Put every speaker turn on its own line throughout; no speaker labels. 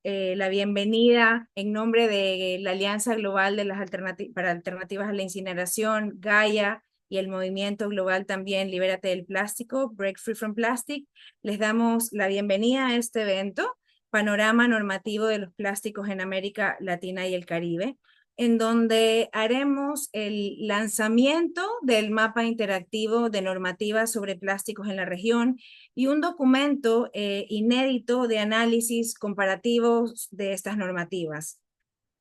la bienvenida en nombre de la Alianza Global de las para Alternativas a la Incineración, Gaia, y el movimiento global también Libérate del Plástico, Break Free from Plastic. Les damos la bienvenida a este evento, Panorama Normativo de los Plásticos en América Latina y el Caribe, en donde haremos el lanzamiento del mapa interactivo de normativas sobre plásticos en la región y un documento inédito de análisis comparativos de estas normativas.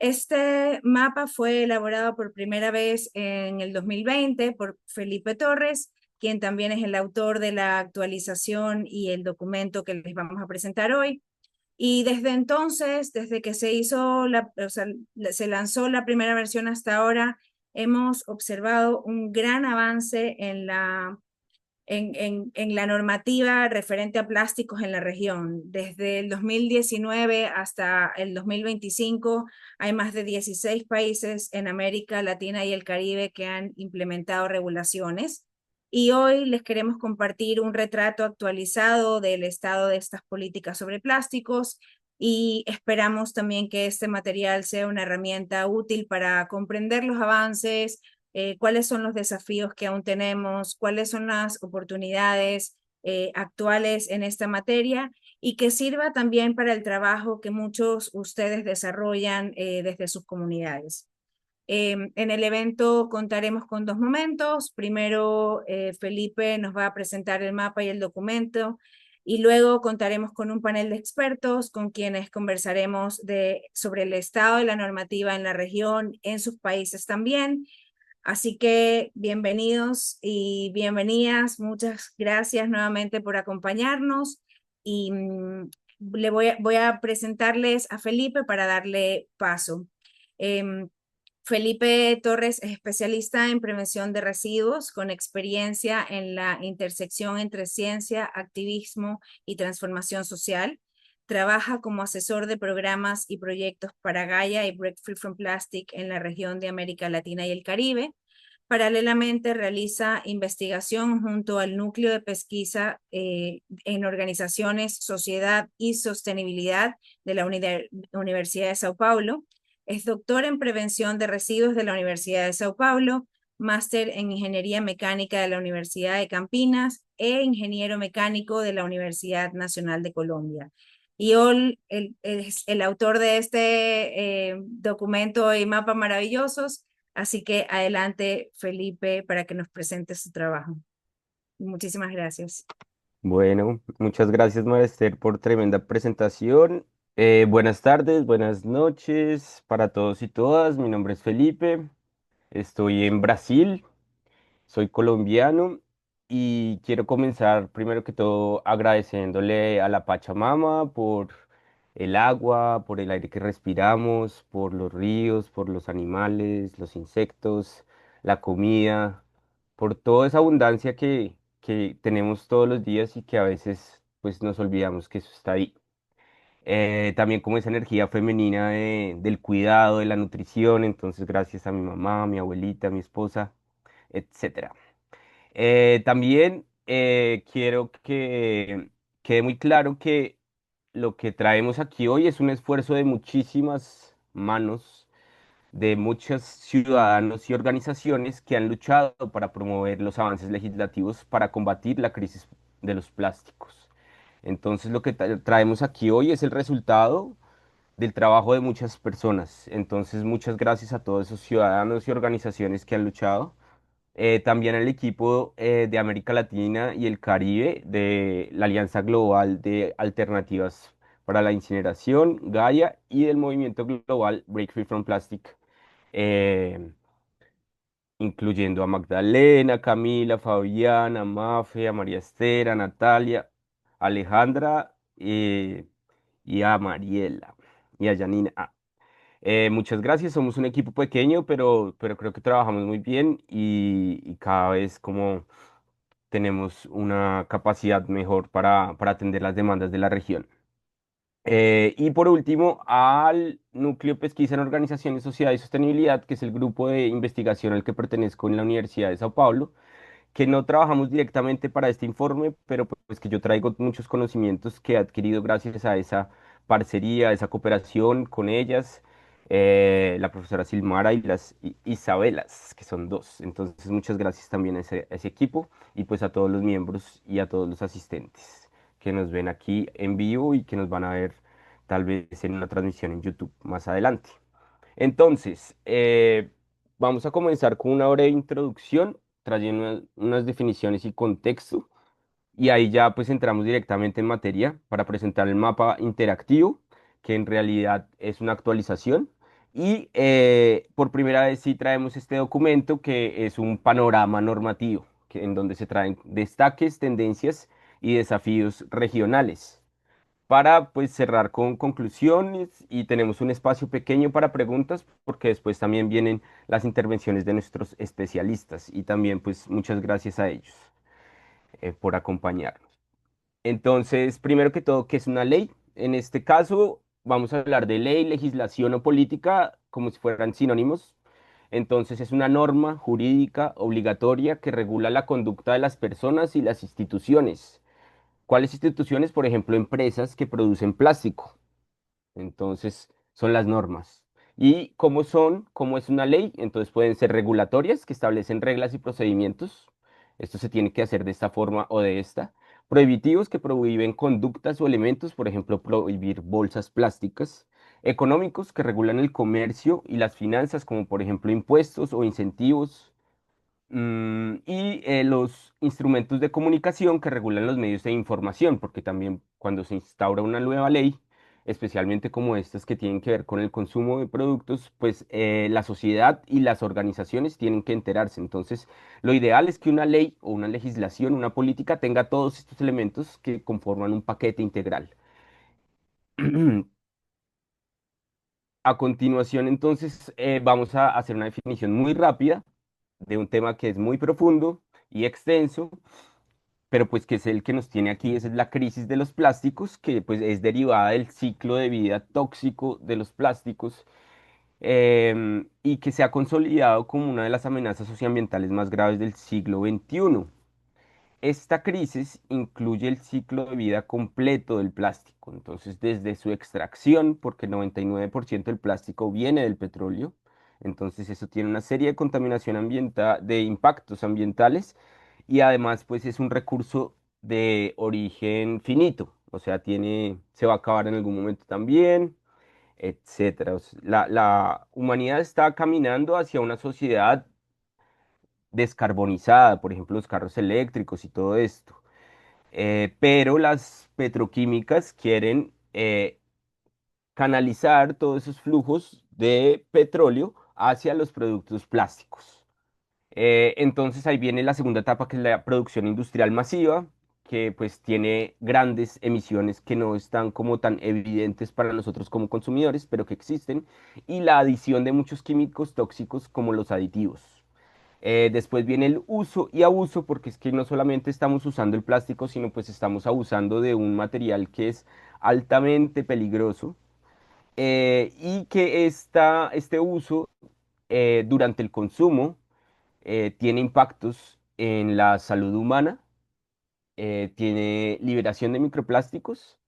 Este mapa fue elaborado por primera vez en el 2020 por Felipe Torres, quien también es el autor de la actualización y el documento que les vamos a presentar hoy. Y desde entonces, desde que o sea, se lanzó la primera versión hasta ahora, hemos observado un gran avance en la normativa referente a plásticos en la región. Desde el 2019 hasta el 2025 hay más de 16 países en América Latina y el Caribe que han implementado regulaciones. Y hoy les queremos compartir un retrato actualizado del estado de estas políticas sobre plásticos y esperamos también que este material sea una herramienta útil para comprender los avances, cuáles son los desafíos que aún tenemos, cuáles son las oportunidades actuales en esta materia y que sirva también para el trabajo que muchos ustedes desarrollan desde sus comunidades. En el evento contaremos con dos momentos. Primero, Felipe nos va a presentar el mapa y el documento y luego contaremos con un panel de expertos con quienes conversaremos sobre el estado de la normativa en la región, en sus países también. Así que bienvenidos y bienvenidas. Muchas gracias nuevamente por acompañarnos y voy a presentarles a Felipe para darle paso. Em, Felipe Torres es especialista en prevención de residuos con experiencia en la intersección entre ciencia, activismo y transformación social. Trabaja como asesor de programas y proyectos para Gaia y Break Free from Plastic en la región de América Latina y el Caribe. Paralelamente realiza investigación junto al Núcleo de Pesquisa en Organizaciones, Sociedad y Sostenibilidad de la Universidad de Sao Paulo. Es doctor en Prevención de Residuos de la Universidad de Sao Paulo, máster en Ingeniería Mecánica de la Universidad de Campinas e ingeniero mecánico de la Universidad Nacional de Colombia. Y hoy es el autor de este documento y mapa maravillosos. Así que adelante, Felipe, para que nos presente su trabajo. Muchísimas gracias.
Bueno, muchas gracias, Maester, por tremenda presentación. Buenas tardes, buenas noches para todos y todas. Mi nombre es Felipe, estoy en Brasil, soy colombiano y quiero comenzar primero que todo agradeciéndole a la Pachamama por el agua, por el aire que respiramos, por los ríos, por los animales, los insectos, la comida, por toda esa abundancia que tenemos todos los días y que a veces pues nos olvidamos que eso está ahí. También como esa energía femenina del cuidado, de la nutrición, entonces gracias a mi mamá, mi abuelita, mi esposa, etcétera. También quiero que quede muy claro que lo que traemos aquí hoy es un esfuerzo de muchísimas manos, de muchos ciudadanos y organizaciones que han luchado para promover los avances legislativos para combatir la crisis de los plásticos. Entonces, lo que traemos aquí hoy es el resultado del trabajo de muchas personas. Entonces, muchas gracias a todos esos ciudadanos y organizaciones que han luchado. También al equipo de América Latina y el Caribe de la Alianza Global de Alternativas para la Incineración, Gaia, y del movimiento global Break Free from Plastic, eh, incluyendo a Magdalena, Camila, Fabiana, Mafe, a María Estera, Natalia, Alejandra y a Mariela y a Janina. Muchas gracias, somos un equipo pequeño, pero creo que trabajamos muy bien y cada vez como tenemos una capacidad mejor para atender las demandas de la región. Y por último, al Núcleo Pesquisa en Organizaciones, Sociedad y Sostenibilidad, que es el grupo de investigación al que pertenezco en la Universidad de Sao Paulo, que no trabajamos directamente para este informe, pero pues que yo traigo muchos conocimientos que he adquirido gracias a esa parcería, esa cooperación con ellas, la profesora Silmara y las Isabelas, que son dos. Entonces, muchas gracias también a ese equipo y pues a todos los miembros y a todos los asistentes que nos ven aquí en vivo y que nos van a ver tal vez en una transmisión en YouTube más adelante. Entonces, vamos a comenzar con una breve introducción, trayendo unas definiciones y contexto, y ahí ya pues entramos directamente en materia para presentar el mapa interactivo, que en realidad es una actualización. Y por primera vez sí traemos este documento que es un panorama normativo, en donde se traen destaques, tendencias y desafíos regionales para pues cerrar con conclusiones y tenemos un espacio pequeño para preguntas porque después también vienen las intervenciones de nuestros especialistas y también pues muchas gracias a ellos por acompañarnos. Entonces, primero que todo, ¿qué es una ley? En este caso vamos a hablar de ley, legislación o política como si fueran sinónimos. Entonces es una norma jurídica obligatoria que regula la conducta de las personas y las instituciones. ¿Cuáles instituciones? Por ejemplo, empresas que producen plástico. Entonces, son las normas. ¿Y cómo son? ¿Cómo es una ley? Entonces pueden ser regulatorias, que establecen reglas y procedimientos. Esto se tiene que hacer de esta forma o de esta. Prohibitivos, que prohíben conductas o elementos, por ejemplo, prohibir bolsas plásticas. Económicos, que regulan el comercio y las finanzas, como por ejemplo impuestos o incentivos. Y los instrumentos de comunicación que regulan los medios de información, porque también cuando se instaura una nueva ley, especialmente como estas que tienen que ver con el consumo de productos, pues la sociedad y las organizaciones tienen que enterarse. Entonces, lo ideal es que una ley o una legislación, una política, tenga todos estos elementos que conforman un paquete integral. A continuación, entonces, vamos a hacer una definición muy rápida de un tema que es muy profundo y extenso, pero pues que es el que nos tiene aquí, esa es la crisis de los plásticos, que pues es derivada del ciclo de vida tóxico de los plásticos y que se ha consolidado como una de las amenazas socioambientales más graves del siglo XXI. Esta crisis incluye el ciclo de vida completo del plástico, entonces desde su extracción, porque el 99% del plástico viene del petróleo, entonces eso tiene una serie de contaminación ambiental, de impactos ambientales y además pues es un recurso de origen finito, o sea, se va a acabar en algún momento también, etcétera. O sea, la humanidad está caminando hacia una sociedad descarbonizada, por ejemplo, los carros eléctricos y todo esto. Pero las petroquímicas quieren canalizar todos esos flujos de petróleo hacia los productos plásticos. Entonces ahí viene la segunda etapa, que es la producción industrial masiva, que pues tiene grandes emisiones que no están como tan evidentes para nosotros como consumidores, pero que existen, y la adición de muchos químicos tóxicos como los aditivos. Después viene el uso y abuso, porque es que no solamente estamos usando el plástico, sino pues estamos abusando de un material que es altamente peligroso y que este uso durante el consumo tiene impactos en la salud humana, tiene liberación de microplásticos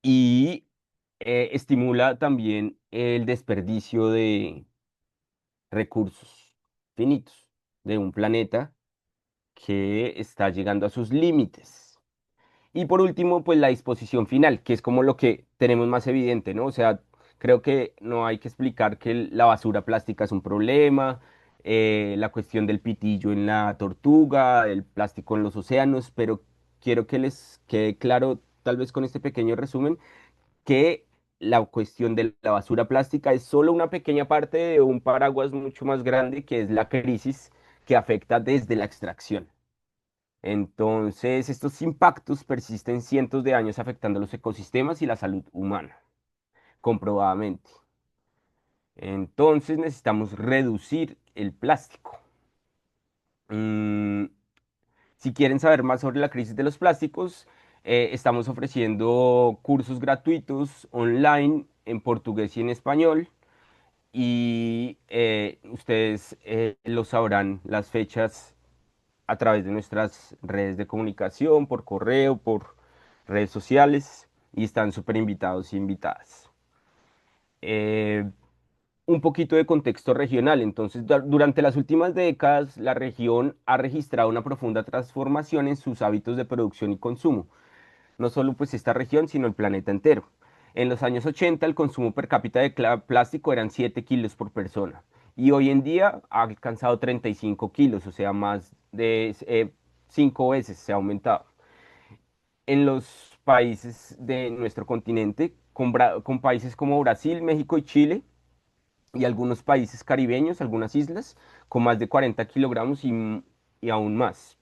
y estimula también el desperdicio de recursos finitos de un planeta que está llegando a sus límites. Y por último, pues la disposición final, que es como lo que tenemos más evidente, ¿no? O sea, creo que no hay que explicar que la basura plástica es un problema, la cuestión del pitillo en la tortuga, el plástico en los océanos, pero quiero que les quede claro, tal vez con este pequeño resumen, que la cuestión de la basura plástica es solo una pequeña parte de un paraguas mucho más grande, que es la crisis que afecta desde la extracción. Entonces, estos impactos persisten cientos de años afectando los ecosistemas y la salud humana, comprobadamente. Entonces, necesitamos reducir el plástico. Mm, si quieren saber más sobre la crisis de los plásticos, estamos ofreciendo cursos gratuitos online en portugués y en español. Y ustedes lo sabrán las fechas a través de nuestras redes de comunicación, por correo, por redes sociales. y están súper invitados y invitadas. Eh, un poquito de contexto regional. Entonces, durante las últimas décadas, la región ha registrado una profunda transformación en sus hábitos de producción y consumo. No solo pues esta región, sino el planeta entero. En los años 80, el consumo per cápita de plástico eran 7 kilos por persona. Y hoy en día ha alcanzado 35 kilos, o sea, más de 5 veces se ha aumentado. En los países de nuestro continente, con países como Brasil, México y Chile, y algunos países caribeños, algunas islas, con más de 40 kilogramos y aún más.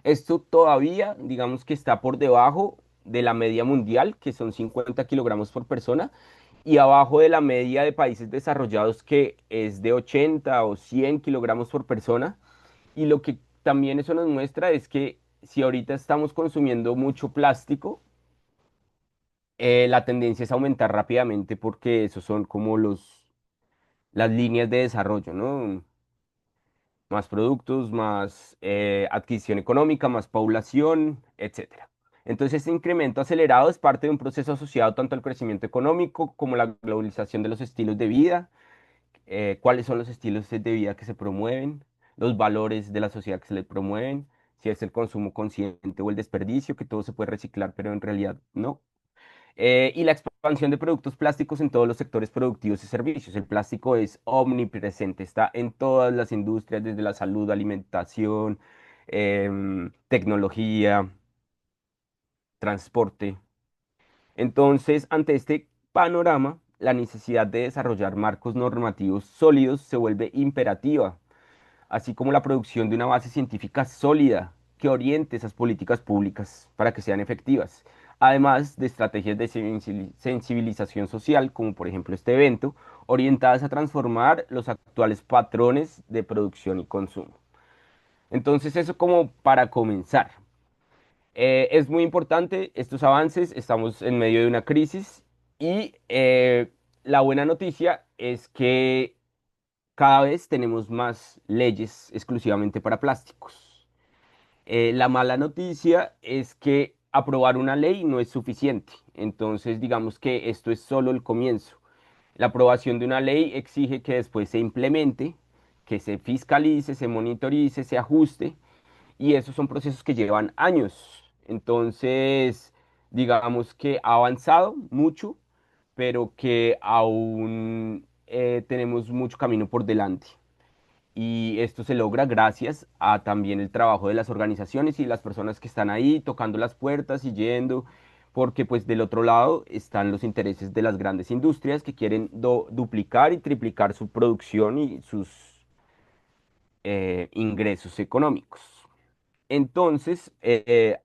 Esto todavía, digamos que está por debajo de la media mundial, que son 50 kilogramos por persona, y abajo de la media de países desarrollados, que es de 80 o 100 kilogramos por persona. Y lo que también eso nos muestra es que si ahorita estamos consumiendo mucho plástico, la tendencia es aumentar rápidamente porque esos son como las líneas de desarrollo, ¿no? Más productos, más adquisición económica, más población, etcétera. Entonces, este incremento acelerado es parte de un proceso asociado tanto al crecimiento económico como la globalización de los estilos de vida, cuáles son los estilos de vida que se promueven, los valores de la sociedad que se le promueven, si es el consumo consciente o el desperdicio, que todo se puede reciclar, pero en realidad no. Y la expansión de productos plásticos en todos los sectores productivos y servicios. El plástico es omnipresente, está en todas las industrias, desde la salud, alimentación, tecnología, transporte. Entonces, ante este panorama, la necesidad de desarrollar marcos normativos sólidos se vuelve imperativa, así como la producción de una base científica sólida que oriente esas políticas públicas para que sean efectivas, además de estrategias de sensibilización social, como por ejemplo este evento, orientadas a transformar los actuales patrones de producción y consumo. Entonces, eso como para comenzar. Es muy importante estos avances, estamos en medio de una crisis y la buena noticia es que cada vez tenemos más leyes exclusivamente para plásticos. La mala noticia es que aprobar una ley no es suficiente. Entonces, digamos que esto es solo el comienzo. La aprobación de una ley exige que después se implemente, que se fiscalice, se monitorice, se ajuste, y esos son procesos que llevan años. Entonces, digamos que ha avanzado mucho, pero que aún tenemos mucho camino por delante. Y esto se logra gracias a también el trabajo de las organizaciones y las personas que están ahí tocando las puertas y yendo, porque pues del otro lado están los intereses de las grandes industrias que quieren duplicar y triplicar su producción y sus ingresos económicos. Entonces,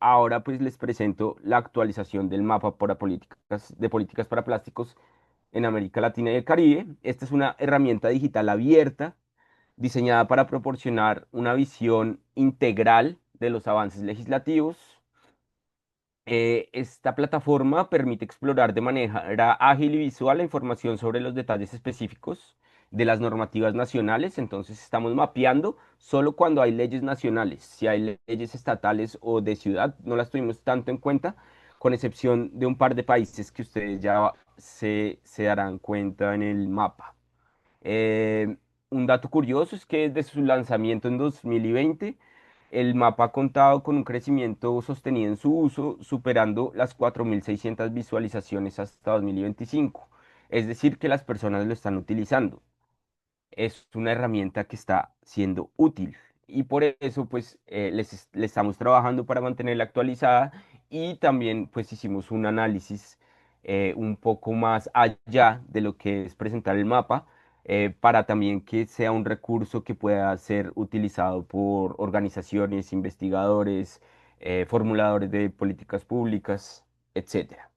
ahora pues les presento la actualización del mapa para de políticas para plásticos en América Latina y el Caribe. Esta es una herramienta digital abierta diseñada para proporcionar una visión integral de los avances legislativos. Esta plataforma permite explorar de manera ágil y visual la información sobre los detalles específicos de las normativas nacionales. Entonces estamos mapeando solo cuando hay leyes nacionales. Si hay leyes estatales o de ciudad, no las tuvimos tanto en cuenta, con excepción de un par de países que ustedes ya se darán cuenta en el mapa. Eh, un dato curioso es que desde su lanzamiento en 2020, el mapa ha contado con un crecimiento sostenido en su uso, superando las 4.600 visualizaciones hasta 2025. Es decir, que las personas lo están utilizando. Es una herramienta que está siendo útil y por eso pues le estamos trabajando para mantenerla actualizada, y también pues hicimos un análisis un poco más allá de lo que es presentar el mapa, para también que sea un recurso que pueda ser utilizado por organizaciones, investigadores, formuladores de políticas públicas, etcétera.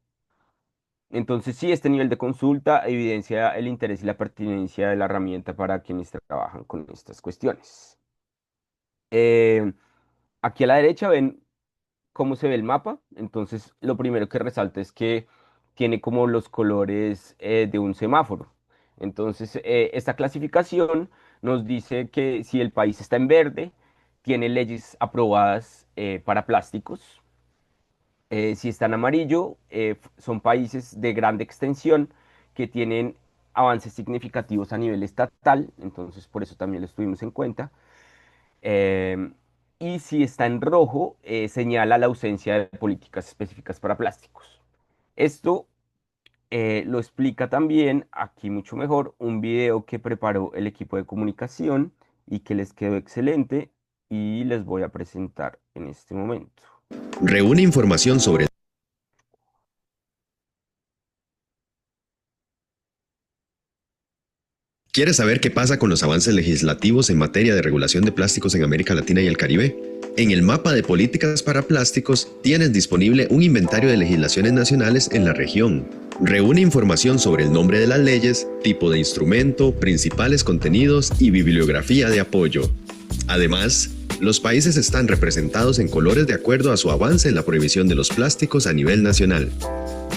Entonces, sí, este nivel de consulta evidencia el interés y la pertinencia de la herramienta para quienes trabajan con estas cuestiones. Eh, Aquí a la derecha ven cómo se ve el mapa. Entonces, lo primero que resalta es que tiene como los colores de un semáforo. Entonces, esta clasificación nos dice que si el país está en verde, tiene leyes aprobadas para plásticos. Si está en amarillo, son países de grande extensión que tienen avances significativos a nivel estatal, entonces por eso también lo tuvimos en cuenta. Em, y si está en rojo, señala la ausencia de políticas específicas para plásticos. Esto lo explica también, aquí mucho mejor, un video que preparó el equipo de comunicación y que les quedó excelente y les voy a presentar en este momento.
Reúne información sobre. ¿Quieres saber qué pasa con los avances legislativos en materia de regulación de plásticos en América Latina y el Caribe? En el mapa de políticas para plásticos tienes disponible un inventario de legislaciones nacionales en la región. Reúne información sobre el nombre de las leyes, tipo de instrumento, principales contenidos y bibliografía de apoyo. Además, los países están representados en colores de acuerdo a su avance en la prohibición de los plásticos a nivel nacional.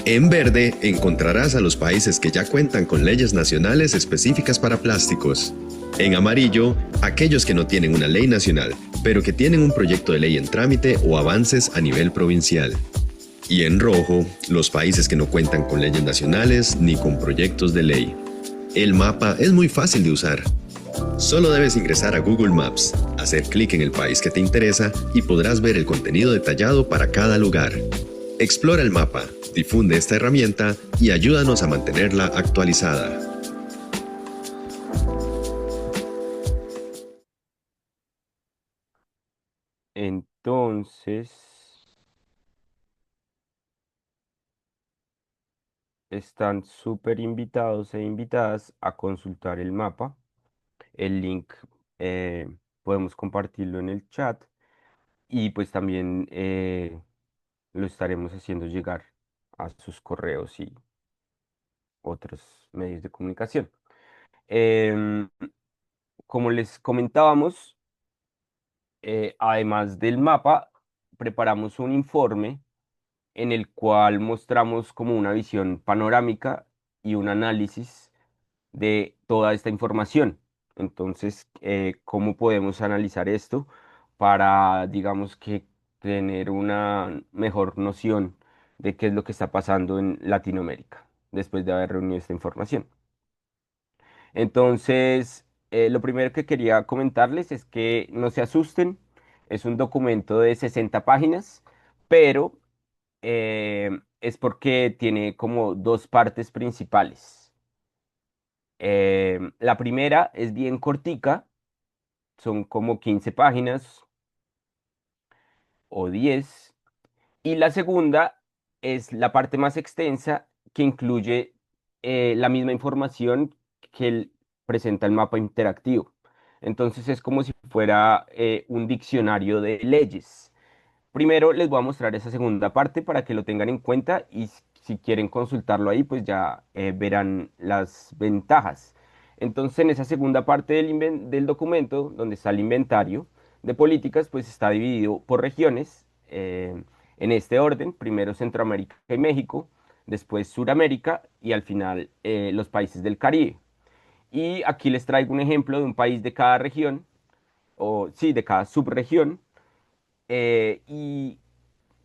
En verde encontrarás a los países que ya cuentan con leyes nacionales específicas para plásticos. En amarillo, aquellos que no tienen una ley nacional, pero que tienen un proyecto de ley en trámite o avances a nivel provincial. Y en rojo, los países que no cuentan con leyes nacionales ni con proyectos de ley. El mapa es muy fácil de usar. Solo debes ingresar a Google Maps, hacer clic en el país que te interesa y podrás ver el contenido detallado para cada lugar. Explora el mapa, difunde esta herramienta y ayúdanos a mantenerla actualizada.
Entonces, están súper invitados e invitadas a consultar el mapa. El link podemos compartirlo en el chat y pues también lo estaremos haciendo llegar a sus correos y otros medios de comunicación. Em, Como les comentábamos, además del mapa, preparamos un informe en el cual mostramos como una visión panorámica y un análisis de toda esta información. Entonces, ¿cómo podemos analizar esto para, digamos que, tener una mejor noción de qué es lo que está pasando en Latinoamérica después de haber reunido esta información? Entonces, lo primero que quería comentarles es que no se asusten, es un documento de 60 páginas, pero es porque tiene como dos partes principales. La primera es bien cortica, son como 15 páginas o 10, y la segunda es la parte más extensa que incluye la misma información que presenta el mapa interactivo. Entonces es como si fuera un diccionario de leyes. Primero les voy a mostrar esa segunda parte para que lo tengan en cuenta y si quieren consultarlo ahí, pues ya verán las ventajas. Entonces, en esa segunda parte del documento, donde está el inventario de políticas, pues está dividido por regiones, en este orden, primero Centroamérica y México, después Suramérica y al final los países del Caribe. Y aquí les traigo un ejemplo de un país de cada región, o sí, de cada subregión, y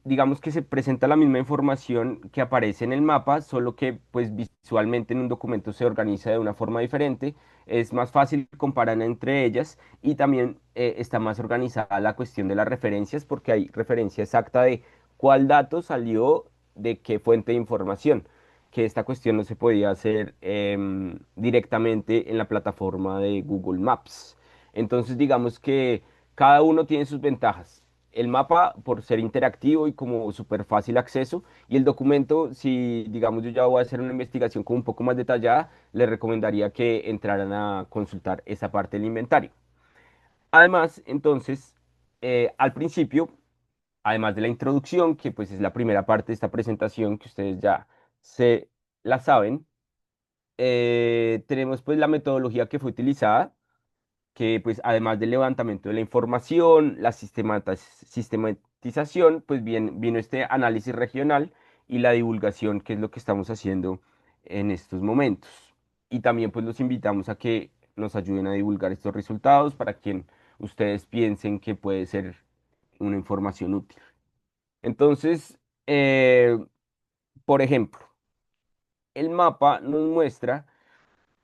digamos que se presenta la misma información que aparece en el mapa, solo que pues visualmente en un documento se organiza de una forma diferente, es más fácil comparar entre ellas y también está más organizada la cuestión de las referencias porque hay referencia exacta de cuál dato salió de qué fuente de información, que esta cuestión no se podía hacer directamente en la plataforma de Google Maps. Entonces digamos que cada uno tiene sus ventajas. El mapa por ser interactivo y como súper fácil acceso. Y el documento, si digamos yo ya voy a hacer una investigación como un poco más detallada, les recomendaría que entraran a consultar esa parte del inventario. Además, entonces, al principio, además de la introducción, que pues es la primera parte de esta presentación que ustedes ya se la saben, tenemos pues la metodología que fue utilizada que pues además del levantamiento de la información, la sistematización, pues bien, vino este análisis regional y la divulgación, que es lo que estamos haciendo en estos momentos. Y también pues los invitamos a que nos ayuden a divulgar estos resultados para quien ustedes piensen que puede ser una información útil. Entonces, Eh, por ejemplo, el mapa nos muestra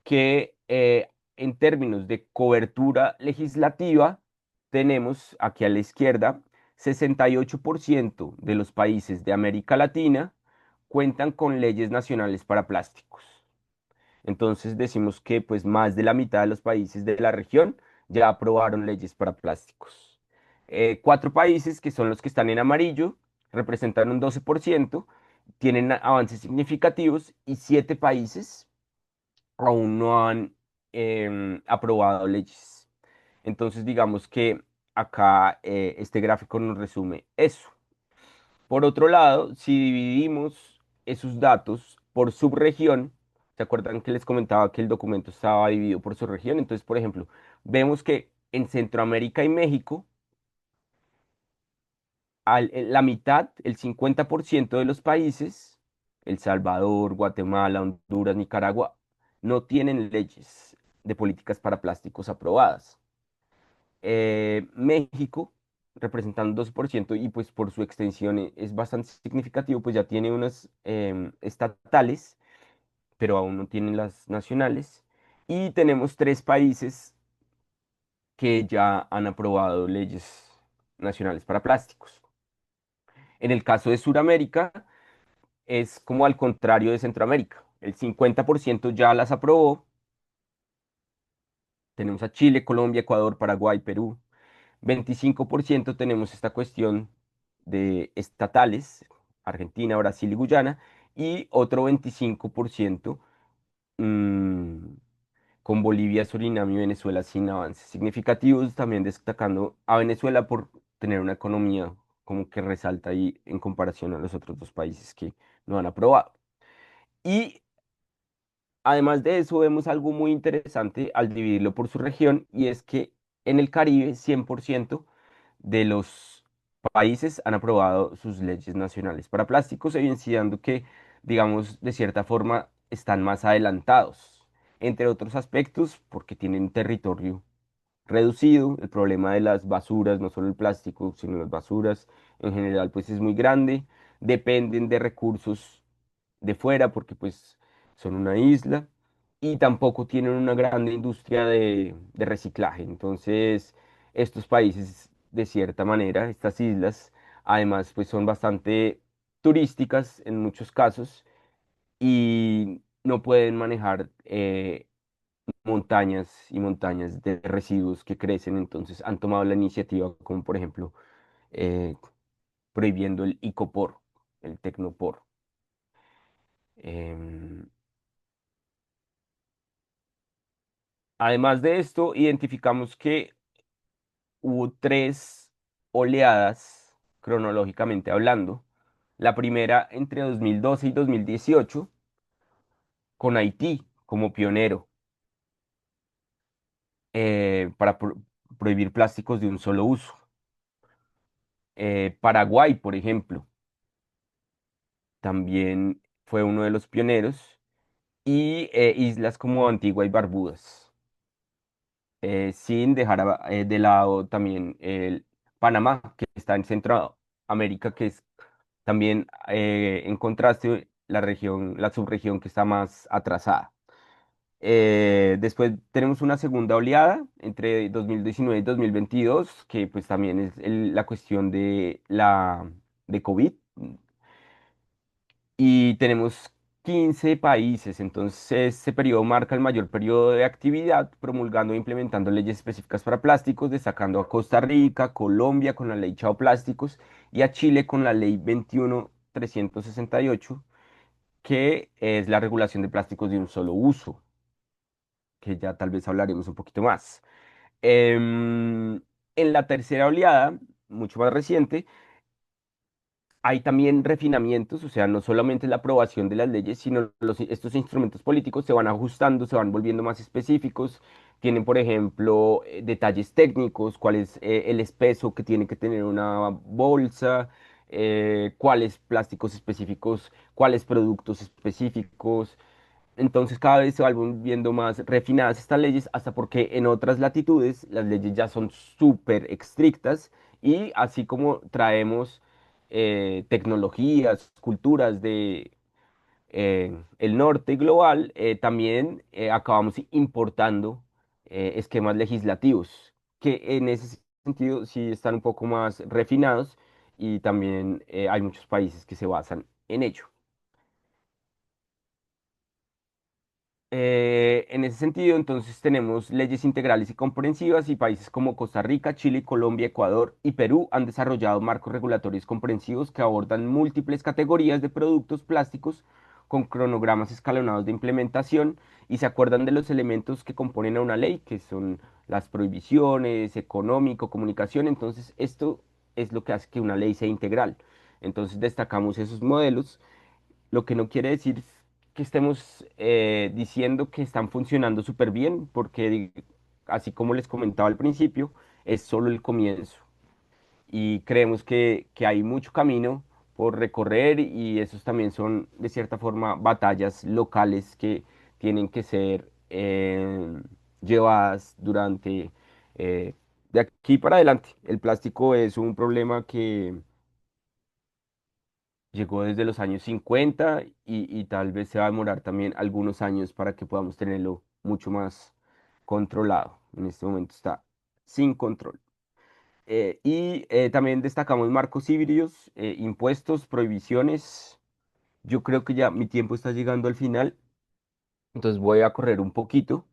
que en términos de cobertura legislativa, tenemos aquí a la izquierda 68% de los países de América Latina cuentan con leyes nacionales para plásticos. Entonces decimos que pues más de la mitad de los países de la región ya aprobaron leyes para plásticos. Cuatro países que son los que están en amarillo representan un 12%, tienen avances significativos y siete países aún no han aprobado leyes. Entonces, digamos que acá este gráfico nos resume eso. Por otro lado, si dividimos esos datos por subregión, ¿se acuerdan que les comentaba que el documento estaba dividido por subregión? Entonces, por ejemplo, vemos que en Centroamérica y México, la mitad, el 50% de los países, El Salvador, Guatemala, Honduras, Nicaragua, no tienen leyes de políticas para plásticos aprobadas. México, representando 12%, y pues por su extensión es bastante significativo, pues ya tiene unas estatales, pero aún no tienen las nacionales. Y tenemos tres países que ya han aprobado leyes nacionales para plásticos. En el caso de Sudamérica, es como al contrario de Centroamérica. El 50% ya las aprobó. Tenemos a Chile, Colombia, Ecuador, Paraguay, Perú. 25% tenemos esta cuestión de estatales, Argentina, Brasil y Guyana. Y otro 25% mm, con Bolivia, Surinam y Venezuela sin avances significativos. También destacando a Venezuela por tener una economía como que resalta ahí en comparación a los otros dos países que no han aprobado. Y además de eso, vemos algo muy interesante al dividirlo por su región, y es que en el Caribe 100% de los países han aprobado sus leyes nacionales para plásticos, evidenciando que, digamos, de cierta forma están más adelantados, entre otros aspectos, porque tienen territorio reducido, el problema de las basuras, no solo el plástico, sino las basuras en general, pues es muy grande, dependen de recursos de fuera porque pues son una isla y tampoco tienen una gran industria de reciclaje. Entonces, estos países, de cierta manera, estas islas, además, pues son bastante turísticas en muchos casos y no pueden manejar montañas y montañas de residuos que crecen. Entonces, han tomado la iniciativa, como por ejemplo, eh, prohibiendo el icopor, el tecnopor. Em, Además de esto, identificamos que hubo tres oleadas, cronológicamente hablando. La primera entre 2012 y 2018, con Haití como pionero para prohibir plásticos de un solo uso. Paraguay, por ejemplo, también fue uno de los pioneros. Y islas como Antigua y Barbudas, sin dejar de lado también el Panamá, que está en Centroamérica, que es también en contraste la subregión que está más atrasada. Después tenemos una segunda oleada entre 2019 y 2022, que pues también es la cuestión de COVID. Y tenemos 15 países, entonces este periodo marca el mayor periodo de actividad, promulgando e implementando leyes específicas para plásticos, destacando a Costa Rica, Colombia con la ley Chao Plásticos y a Chile con la ley 21.368, que es la regulación de plásticos de un solo uso, que ya tal vez hablaremos un poquito más. En la tercera oleada, mucho más reciente, hay también refinamientos, o sea, no solamente la aprobación de las leyes, sino estos instrumentos políticos se van ajustando, se van volviendo más específicos. Tienen, por ejemplo, detalles técnicos, cuál es el espeso que tiene que tener una bolsa, cuáles plásticos específicos, cuáles productos específicos. Entonces cada vez se van volviendo más refinadas estas leyes, hasta porque en otras latitudes las leyes ya son súper estrictas y así como traemos tecnologías, culturas de el norte global, también acabamos importando esquemas legislativos que en ese sentido sí están un poco más refinados y también hay muchos países que se basan en ello. En ese sentido, entonces tenemos leyes integrales y comprensivas y países como Costa Rica, Chile, Colombia, Ecuador y Perú han desarrollado marcos regulatorios comprensivos que abordan múltiples categorías de productos plásticos con cronogramas escalonados de implementación y se acuerdan de los elementos que componen a una ley, que son las prohibiciones, económico, comunicación. Entonces, esto es lo que hace que una ley sea integral. Entonces, destacamos esos modelos, lo que no quiere decir que estemos diciendo que están funcionando súper bien, porque así como les comentaba al principio, es solo el comienzo. Y creemos que hay mucho camino por recorrer y esos también son, de cierta forma, batallas locales que tienen que ser llevadas durante, de aquí para adelante. El plástico es un problema que llegó desde los años 50 y tal vez se va a demorar también algunos años para que podamos tenerlo mucho más controlado. En este momento está sin control. También destacamos marcos híbridos, impuestos, prohibiciones. Yo creo que ya mi tiempo está llegando al final. Entonces voy a correr un poquito.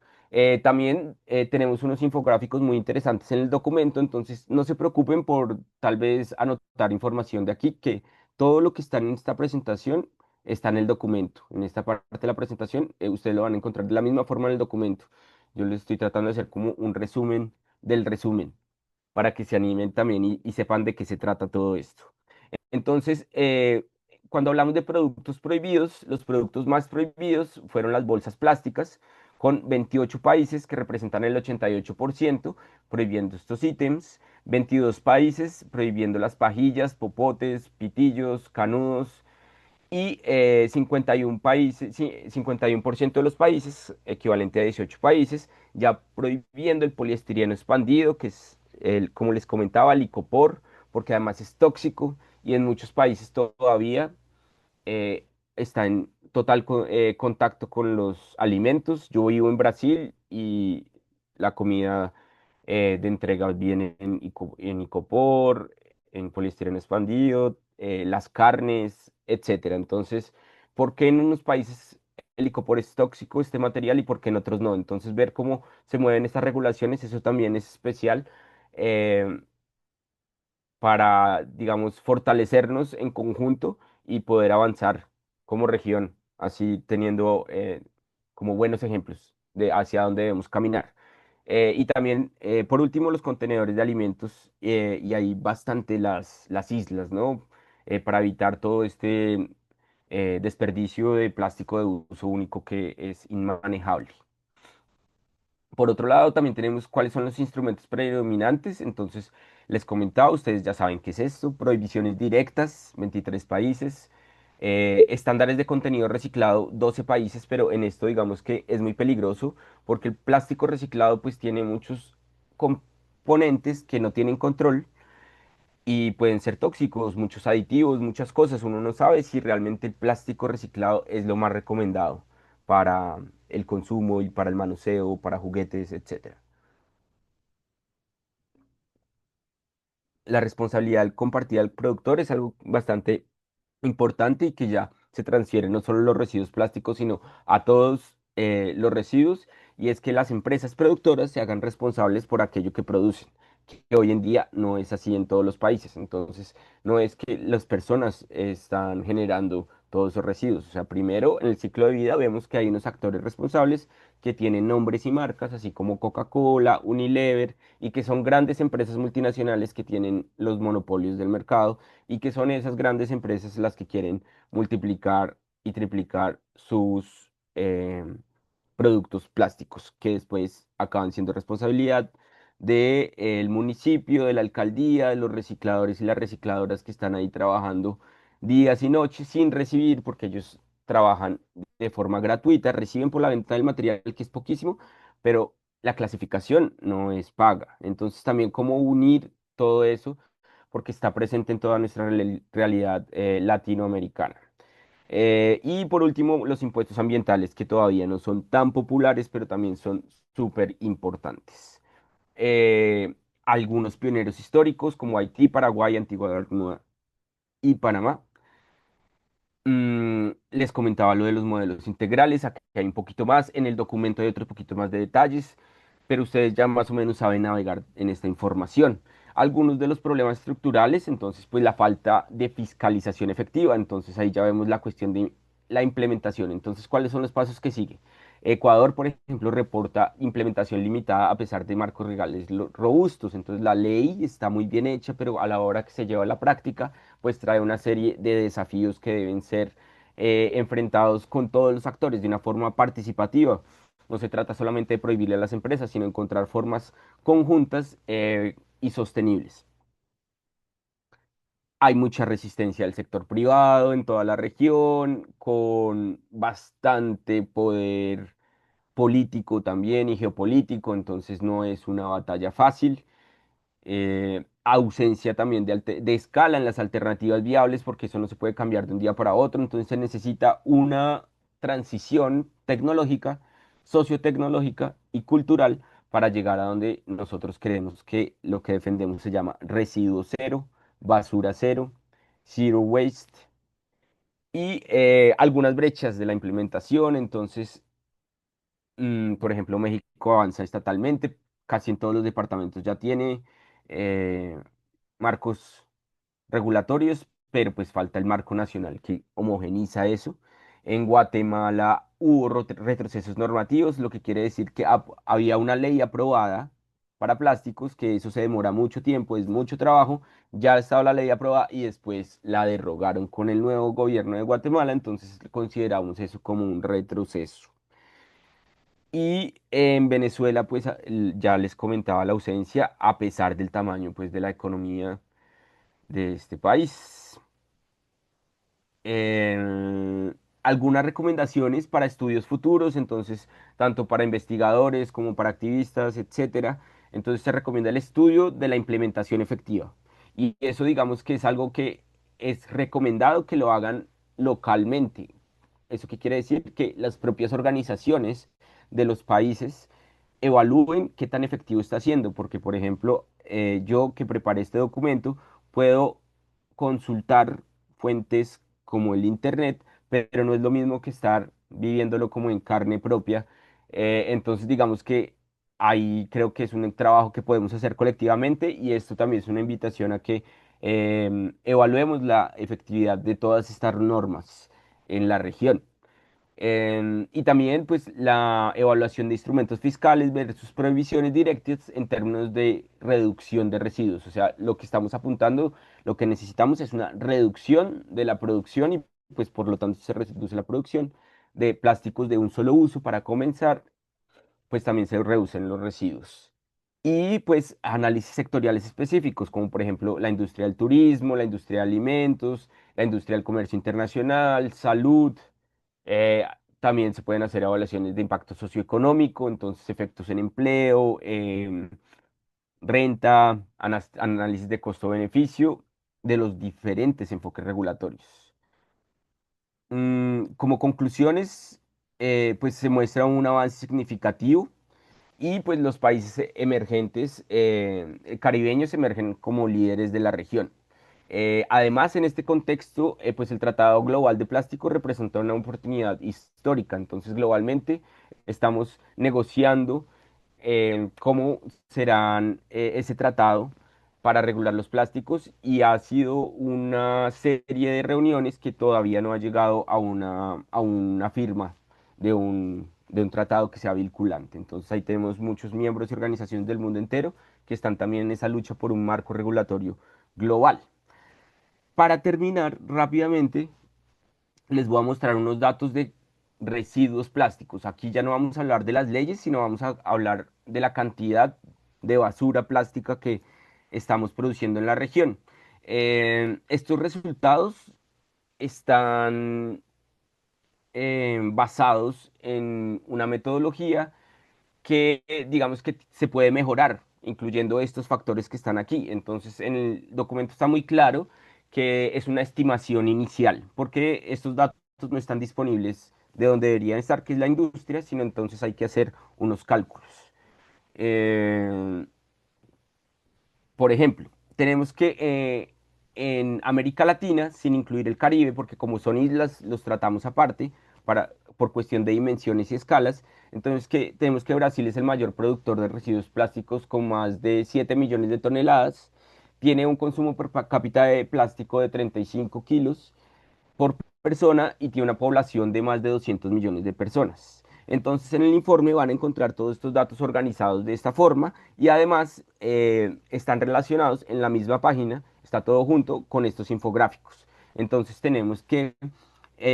También tenemos unos infográficos muy interesantes en el documento, entonces no se preocupen por tal vez anotar información de aquí, que todo lo que está en esta presentación está en el documento. En esta parte de la presentación ustedes lo van a encontrar de la misma forma en el documento. Yo les estoy tratando de hacer como un resumen del resumen para que se animen también y sepan de qué se trata todo esto. Entonces, cuando hablamos de productos prohibidos, los productos más prohibidos fueron las bolsas plásticas, con 28 países que representan el 88% prohibiendo estos ítems, 22 países prohibiendo las pajillas, popotes, pitillos, canudos, y 51 países, sí, 51% de los países, equivalente a 18 países, ya prohibiendo el poliestireno expandido, que es, como les comentaba, el licopor, porque además es tóxico y en muchos países todavía eh, está en total contacto con los alimentos. Yo vivo en Brasil y la comida de entrega viene en icopor, en poliestireno expandido, las carnes, etcétera. Entonces, ¿por qué en unos países el icopor es tóxico, este material, y por qué en otros no? Entonces, ver cómo se mueven estas regulaciones, eso también es especial. eh, para, digamos, fortalecernos en conjunto y poder avanzar como región, así teniendo como buenos ejemplos de hacia dónde debemos caminar. Y también, por último, los contenedores de alimentos, y hay bastante las islas, ¿no? Para evitar todo este desperdicio de plástico de uso único que es inmanejable. Por otro lado, también tenemos cuáles son los instrumentos predominantes. Entonces, les comentaba, ustedes ya saben qué es esto: prohibiciones directas, 23 países, estándares de contenido reciclado, 12 países, pero en esto digamos que es muy peligroso porque el plástico reciclado pues tiene muchos componentes que no tienen control y pueden ser tóxicos, muchos aditivos, muchas cosas. Uno no sabe si realmente el plástico reciclado es lo más recomendado para el consumo y para el manoseo, para juguetes, etcétera. La responsabilidad compartida del productor es algo bastante importante y que ya se transfiere no solo a los residuos plásticos, sino a todos los residuos, y es que las empresas productoras se hagan responsables por aquello que producen, que hoy en día no es así en todos los países. Entonces, no es que las personas están generando todos esos residuos. O sea, primero en el ciclo de vida vemos que hay unos actores responsables que tienen nombres y marcas, así como Coca-Cola, Unilever, y que son grandes empresas multinacionales que tienen los monopolios del mercado y que son esas grandes empresas las que quieren multiplicar y triplicar sus productos plásticos, que después acaban siendo responsabilidad del municipio, de la alcaldía, de los recicladores y las recicladoras que están ahí trabajando días y noches sin recibir, porque ellos trabajan de forma gratuita, reciben por la venta del material, que es poquísimo, pero la clasificación no es paga. Entonces también cómo unir todo eso porque está presente en toda nuestra realidad latinoamericana. Y por último, los impuestos ambientales que todavía no son tan populares, pero también son súper importantes. Eh, Algunos pioneros históricos como Haití, Paraguay, Antigua, Barbuda y Panamá. Les comentaba lo de los modelos integrales, aquí hay un poquito más, en el documento hay otro poquito más de detalles, pero ustedes ya más o menos saben navegar en esta información. Algunos de los problemas estructurales, entonces, pues la falta de fiscalización efectiva, entonces ahí ya vemos la cuestión de la implementación. Entonces, ¿cuáles son los pasos que sigue? Ecuador, por ejemplo, reporta implementación limitada a pesar de marcos legales robustos, entonces la ley está muy bien hecha, pero a la hora que se lleva a la práctica, pues trae una serie de desafíos que deben ser enfrentados con todos los actores de una forma participativa. No se trata solamente de prohibirle a las empresas, sino encontrar formas conjuntas y sostenibles. Hay mucha resistencia del sector privado en toda la región, con bastante poder político también y geopolítico, entonces no es una batalla fácil. Ausencia también de escala en las alternativas viables, porque eso no se puede cambiar de un día para otro, entonces se necesita una transición tecnológica, sociotecnológica y cultural para llegar a donde nosotros creemos que lo que defendemos se llama residuo cero, basura cero, zero waste y algunas brechas de la implementación, entonces por ejemplo, México avanza estatalmente, casi en todos los departamentos ya tiene eh, marcos regulatorios, pero pues falta el marco nacional que homogeniza eso. En Guatemala hubo retrocesos normativos, lo que quiere decir que había una ley aprobada para plásticos, que eso se demora mucho tiempo, es mucho trabajo, ya estaba la ley aprobada y después la derrogaron con el nuevo gobierno de Guatemala, entonces consideramos eso como un retroceso. Y en Venezuela, pues ya les comentaba la ausencia, a pesar del tamaño, pues, de la economía de este país. Eh, Algunas recomendaciones para estudios futuros, entonces, tanto para investigadores como para activistas, etcétera. Entonces, se recomienda el estudio de la implementación efectiva. Y eso, digamos que es algo que es recomendado que lo hagan localmente. ¿Eso qué quiere decir? Que las propias organizaciones de los países evalúen qué tan efectivo está haciendo, porque, por ejemplo, yo que preparé este documento, puedo consultar fuentes como el Internet, pero no es lo mismo que estar viviéndolo como en carne propia. Entonces, digamos que ahí creo que es un trabajo que podemos hacer colectivamente y esto también es una invitación a que evaluemos la efectividad de todas estas normas en la región. Y también pues la evaluación de instrumentos fiscales versus prohibiciones directas en términos de reducción de residuos. O sea, lo que estamos apuntando, lo que necesitamos es una reducción de la producción y pues por lo tanto se reduce la producción de plásticos de un solo uso para comenzar, pues también se reducen los residuos. Y pues análisis sectoriales específicos, como por ejemplo la industria del turismo, la industria de alimentos, la industria del comercio internacional, salud. eh, También se pueden hacer evaluaciones de impacto socioeconómico, entonces efectos en empleo, renta, análisis de costo-beneficio de los diferentes enfoques regulatorios. Como conclusiones, pues se muestra un avance significativo y pues los países emergentes caribeños emergen como líderes de la región. Además, en este contexto, pues el Tratado Global de Plástico representa una oportunidad histórica. Entonces, globalmente estamos negociando cómo serán ese tratado para regular los plásticos y ha sido una serie de reuniones que todavía no ha llegado a una firma de un tratado que sea vinculante. Entonces ahí tenemos muchos miembros y organizaciones del mundo entero que están también en esa lucha por un marco regulatorio global. Para terminar rápidamente, les voy a mostrar unos datos de residuos plásticos. Aquí ya no vamos a hablar de las leyes, sino vamos a hablar de la cantidad de basura plástica que estamos produciendo en la región. Estos resultados están basados en una metodología que digamos que se puede mejorar incluyendo estos factores que están aquí. Entonces, en el documento está muy claro que es una estimación inicial, porque estos datos no están disponibles de donde deberían estar, que es la industria, sino entonces hay que hacer unos cálculos. Eh, por ejemplo, tenemos que en América Latina, sin incluir el Caribe, porque como son islas, los tratamos aparte por cuestión de dimensiones y escalas, entonces tenemos que Brasil es el mayor productor de residuos plásticos con más de 7 millones de toneladas, tiene un consumo per cápita de plástico de 35 kilos por persona y tiene una población de más de 200 millones de personas. Entonces en el informe van a encontrar todos estos datos organizados de esta forma y además están relacionados en la misma página, está todo junto con estos infográficos. Entonces tenemos que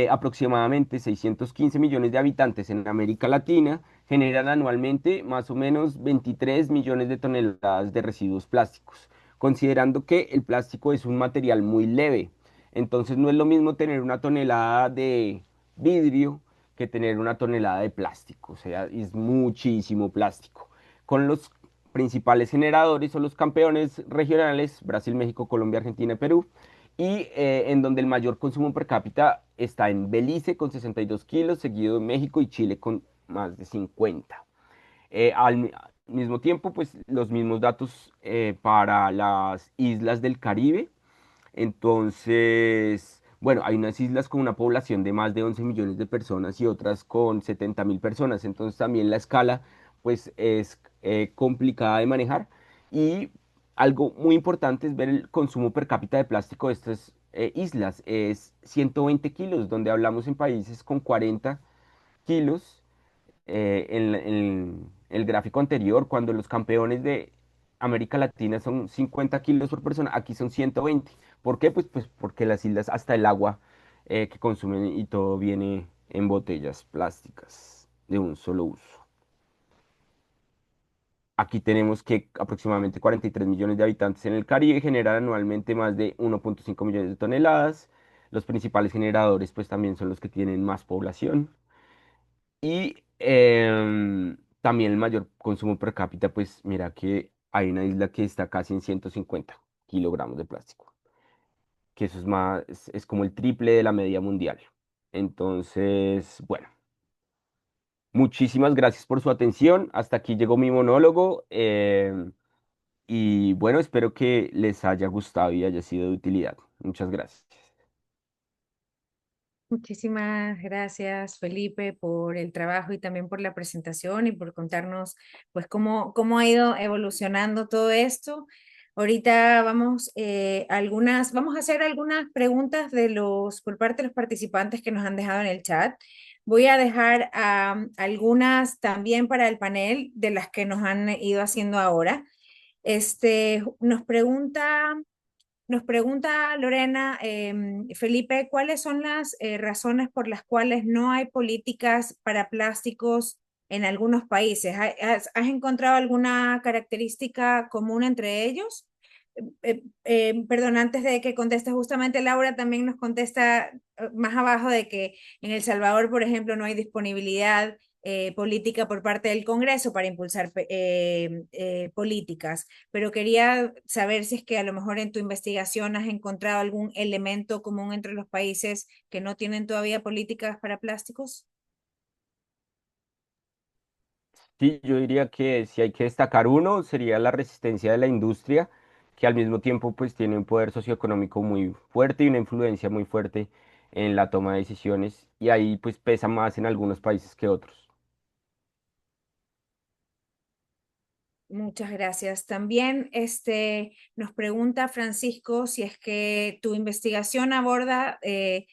aproximadamente 615 millones de habitantes en América Latina generan anualmente más o menos 23 millones de toneladas de residuos plásticos, considerando que el plástico es un material muy leve. Entonces no es lo mismo tener una tonelada de vidrio que tener una tonelada de plástico, o sea, es muchísimo plástico. Con los principales generadores o los campeones regionales, Brasil, México, Colombia, Argentina, Perú, y en donde el mayor consumo per cápita está en Belice con 62 kilos, seguido de México y Chile con más de 50. Al mismo tiempo, pues los mismos datos para las islas del Caribe. Entonces, bueno, hay unas islas con una población de más de 11 millones de personas y otras con 70.000 personas. Entonces también la escala pues es complicada de manejar. Y algo muy importante es ver el consumo per cápita de plástico de estas islas. Es 120 kilos, donde hablamos en países con 40 kilos en el gráfico anterior, cuando los campeones de América Latina son 50 kilos por persona, aquí son 120. ¿Por qué? Pues porque las islas, hasta el agua que consumen y todo viene en botellas plásticas de un solo uso. Aquí tenemos que aproximadamente 43 millones de habitantes en el Caribe generan anualmente más de 1,5 millones de toneladas. Los principales generadores pues también son los que tienen más población. Y también el mayor consumo per cápita, pues mira que hay una isla que está casi en 150 kilogramos de plástico, que eso es más, es como el triple de la media mundial. Entonces, bueno, muchísimas gracias por su atención. Hasta aquí llegó mi monólogo. Y bueno, espero que les haya gustado y haya sido de utilidad. Muchas gracias.
Muchísimas gracias, Felipe, por el trabajo y también por la presentación y por contarnos, pues, cómo ha ido evolucionando todo esto. Ahorita vamos a hacer algunas preguntas por parte de los participantes que nos han dejado en el chat. Voy a dejar algunas también para el panel de las que nos han ido haciendo ahora. Nos pregunta Lorena, Felipe, ¿cuáles son las razones por las cuales no hay políticas para plásticos en algunos países? ¿Has encontrado alguna característica común entre ellos? Perdón, antes de que conteste, justamente Laura también nos contesta más abajo de que en El Salvador, por ejemplo, no hay disponibilidad política por parte del Congreso para impulsar políticas, pero quería saber si es que a lo mejor en tu investigación has encontrado algún elemento común entre los países que no tienen todavía políticas para plásticos.
Sí, yo diría que si hay que destacar uno, sería la resistencia de la industria, que al mismo tiempo pues tiene un poder socioeconómico muy fuerte y una influencia muy fuerte en la toma de decisiones, y ahí pues pesa más en algunos países que otros.
Muchas gracias. También nos pregunta Francisco si es que tu investigación aborda de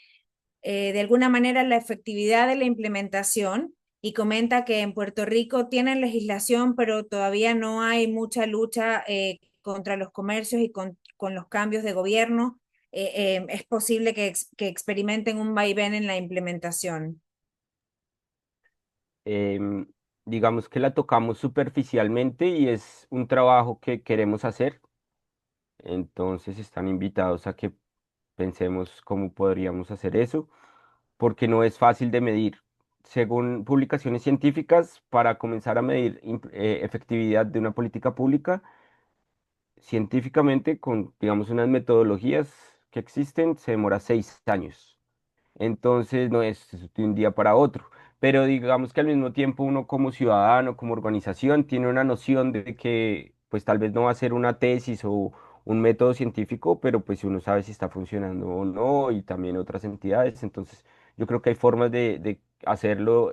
alguna manera la efectividad de la implementación y comenta que en Puerto Rico tienen legislación, pero todavía no hay mucha lucha contra los comercios y con los cambios de gobierno. Es posible que experimenten un vaivén en la implementación.
Em, digamos que la tocamos superficialmente y es un trabajo que queremos hacer, entonces están invitados a que pensemos cómo podríamos hacer eso, porque no es fácil de medir. según publicaciones científicas, para comenzar a medir efectividad de una política pública, científicamente, con, digamos, unas metodologías que existen, se demora 6 años. Entonces no es de un día para otro. Pero digamos que al mismo tiempo uno como ciudadano, como organización, tiene una noción de que pues tal vez no va a ser una tesis o un método científico, pero pues uno sabe si está funcionando o no y también otras entidades. Entonces yo creo que hay formas de hacerlo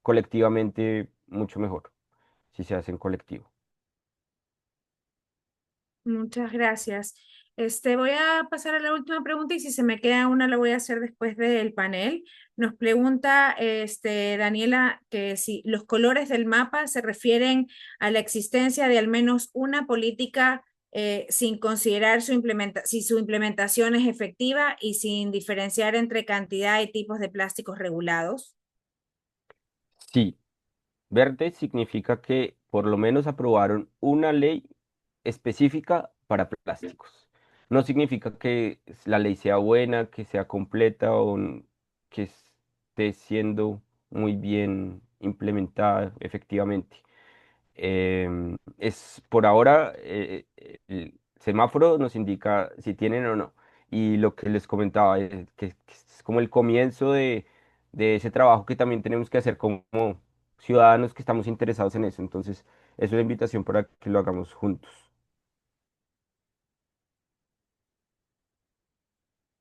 colectivamente mucho mejor, si se hace en colectivo.
Muchas gracias. Voy a pasar a la última pregunta y si se me queda una la voy a hacer después del panel. Nos pregunta Daniela que si los colores del mapa se refieren a la existencia de al menos una política sin considerar si su implementación es efectiva y sin diferenciar entre cantidad y tipos de plásticos regulados.
Sí, verde significa que por lo menos aprobaron una ley específica para plásticos. No significa que la ley sea buena, que sea completa que esté siendo muy bien implementada efectivamente. Es por ahora el semáforo nos indica si tienen o no. Y lo que les comentaba, que es como el comienzo de ese trabajo que también tenemos que hacer como ciudadanos que estamos interesados en eso. Entonces, es una invitación para que lo hagamos juntos.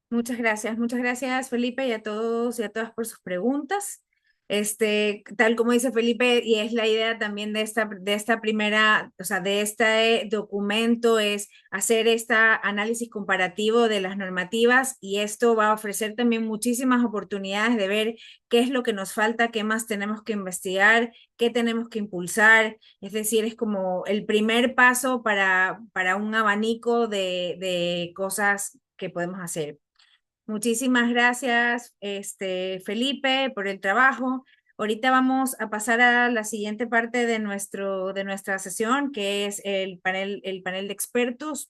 Muchas gracias Felipe y a todos y a todas por sus preguntas. Tal como dice Felipe, y es la idea también de esta primera, o sea, de este documento, es hacer este análisis comparativo de las normativas y esto va a ofrecer también muchísimas oportunidades de ver qué es lo que nos falta, qué más tenemos que investigar, qué tenemos que impulsar. Es decir, es como el primer paso para un abanico de cosas que podemos hacer. Muchísimas gracias, Felipe, por el trabajo. Ahorita vamos a pasar a la siguiente parte de nuestra sesión, que es el panel de expertos.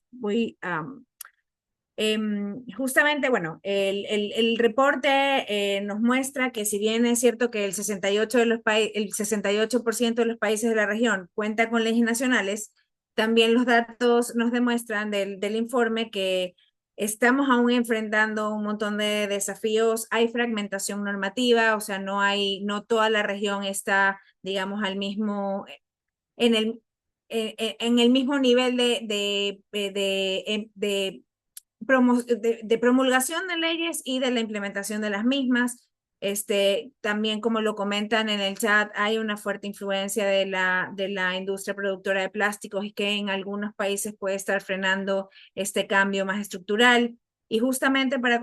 Justamente, bueno, el reporte nos muestra que si bien es cierto que el 68%, el 68% de los países de la región cuenta con leyes nacionales, también los datos nos demuestran del informe que estamos aún enfrentando un montón de desafíos. Hay fragmentación normativa, o sea, no toda la región está, digamos, en el, en el mismo nivel de promulgación de leyes y de la implementación de las mismas. También, como lo comentan en el chat, hay una fuerte influencia de la industria productora de plásticos y que en algunos países puede estar frenando este cambio más estructural. Y justamente para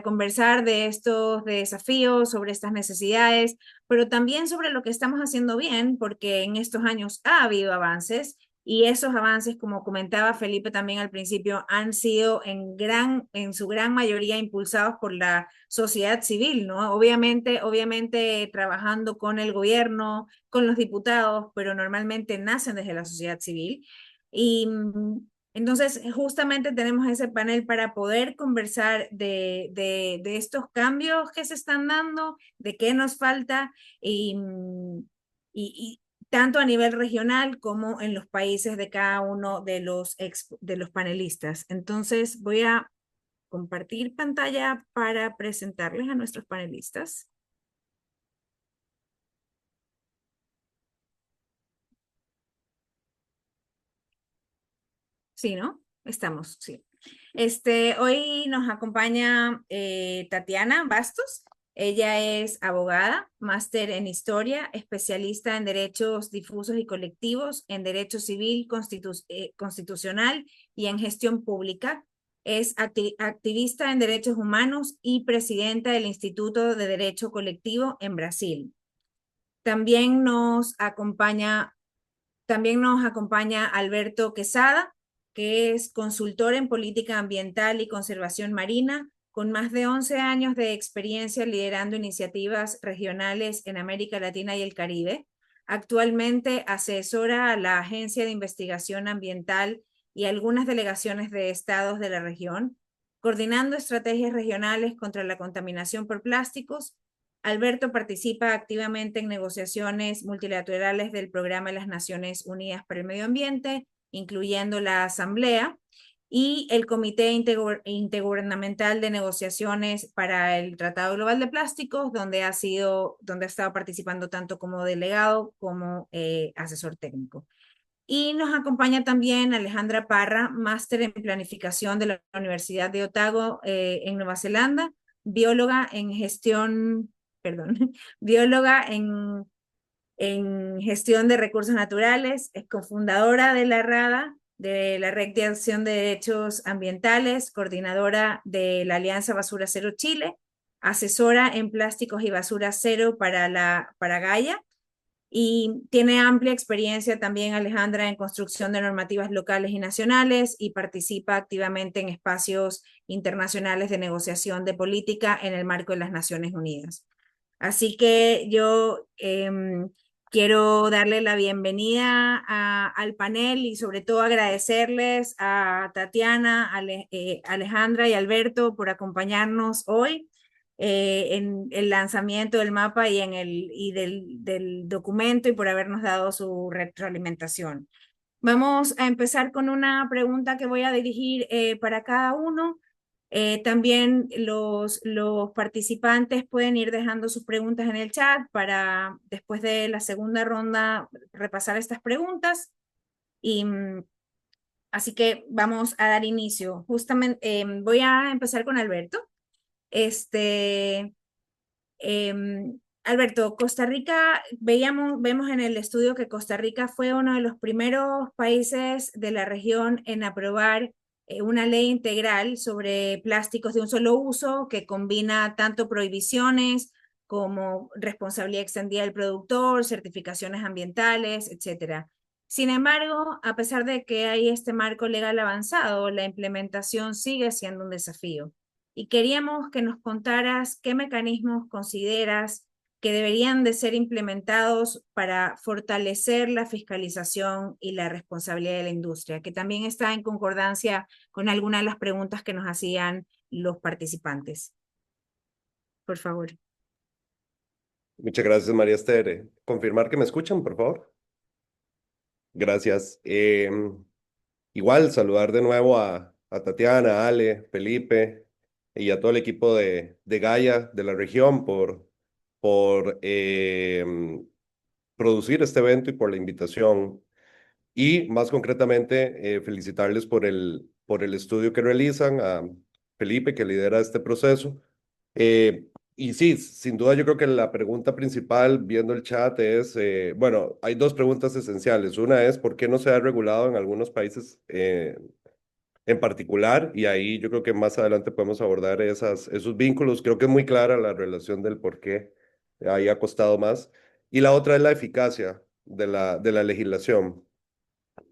conversar de estos desafíos, sobre estas necesidades, pero también sobre lo que estamos haciendo bien, porque en estos años ha habido avances y esos avances, como comentaba Felipe también al principio, han sido en su gran mayoría impulsados por la sociedad civil, ¿no? Obviamente trabajando con el gobierno, con los diputados, pero normalmente nacen desde la sociedad civil. Y entonces, justamente tenemos ese panel para poder conversar de estos cambios que se están dando, de qué nos falta y tanto a nivel regional como en los países de cada uno de los panelistas. Entonces, voy a compartir pantalla para presentarles a nuestros panelistas. Sí, ¿no? Estamos, sí. Hoy nos acompaña Tatiana Bastos. Ella es abogada, máster en historia, especialista en derechos difusos y colectivos, en derecho civil constitucional y en gestión pública. Es activista en derechos humanos y presidenta del Instituto de Derecho Colectivo en Brasil. También nos acompaña Alberto Quesada, que es consultor en política ambiental y conservación marina, con más de 11 años de experiencia liderando iniciativas regionales en América Latina y el Caribe. Actualmente asesora a la Agencia de Investigación Ambiental y algunas delegaciones de estados de la región, coordinando estrategias regionales contra la contaminación por plásticos Alberto participa activamente en negociaciones multilaterales del Programa de las Naciones Unidas para el Medio Ambiente, incluyendo la Asamblea y el Comité Intergubernamental de Negociaciones para el Tratado Global de Plásticos, donde ha estado participando tanto como delegado como asesor técnico. Y nos acompaña también Alejandra Parra, máster en planificación de la Universidad de Otago en Nueva Zelanda, bióloga en gestión, perdón, bióloga en gestión de recursos naturales, es cofundadora de la RADA, de la Red de Acción de Derechos Ambientales, coordinadora de la Alianza Basura Cero Chile, asesora en plásticos y basura cero para Gaia, y tiene amplia experiencia también Alejandra en construcción de normativas locales y nacionales y participa activamente en espacios internacionales de negociación de política en el marco de las Naciones Unidas. Así que yo quiero darle la bienvenida al panel y sobre todo agradecerles a Tatiana, Alejandra y Alberto por acompañarnos hoy en el lanzamiento del mapa del documento y por habernos dado su retroalimentación. Vamos a empezar con una pregunta que voy a dirigir para cada uno. También los participantes pueden ir dejando sus preguntas en el chat para después de la segunda ronda repasar estas preguntas. Y así que vamos a dar inicio. Justamente voy a empezar con Alberto. Alberto, Costa Rica, vemos en el estudio que Costa Rica fue uno de los primeros países de la región en aprobar una ley integral sobre plásticos de un solo uso que combina tanto prohibiciones como responsabilidad extendida del productor, certificaciones ambientales, etcétera. Sin embargo, a pesar de que hay este marco legal avanzado, la implementación sigue siendo un desafío. Y queríamos que nos contaras qué mecanismos consideras que deberían de ser implementados para fortalecer la fiscalización y la responsabilidad de la industria, que también está en concordancia con algunas de las preguntas que nos hacían los participantes. Por favor.
Muchas gracias, María Esther. Confirmar que me escuchan, por favor. Gracias. Igual, saludar de nuevo a Tatiana, a Ale, Felipe y a todo el equipo de Gaia de la región por producir este evento y por la invitación. Y más concretamente, felicitarles por el estudio que realizan, a Felipe, que lidera este proceso. Y sí, sin duda yo creo que la pregunta principal, viendo el chat, es, bueno, hay dos preguntas esenciales. Una es, ¿por qué no se ha regulado en algunos países en particular? Y ahí yo creo que más adelante podemos abordar esos vínculos. Creo que es muy clara la relación del por qué ahí ha costado más. Y la otra es la eficacia de la legislación.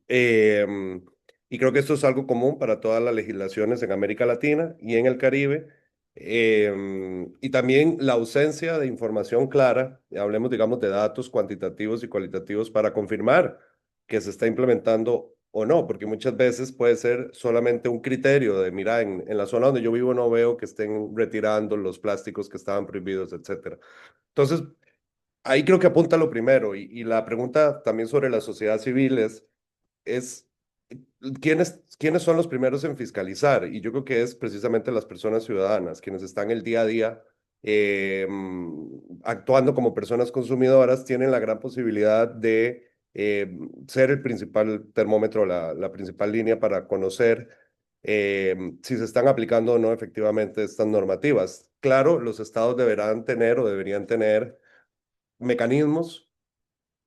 Y creo que esto es algo común para todas las legislaciones en América Latina y en el Caribe. Y también la ausencia de información clara, hablemos, digamos, de datos cuantitativos y cualitativos para confirmar que se está implementando o no, porque muchas veces puede ser solamente un criterio de, mira, en la zona donde yo vivo no veo que estén retirando los plásticos que estaban prohibidos, etcétera. Entonces, ahí creo que apunta lo primero. Y la pregunta también sobre la sociedad civil es ¿quiénes son los primeros en fiscalizar? Y yo creo que es precisamente las personas ciudadanas, quienes están el día a día actuando como personas consumidoras, tienen la gran posibilidad de ser el principal termómetro, la principal línea para conocer si se están aplicando o no efectivamente estas normativas. Claro, los estados deberán tener o deberían tener mecanismos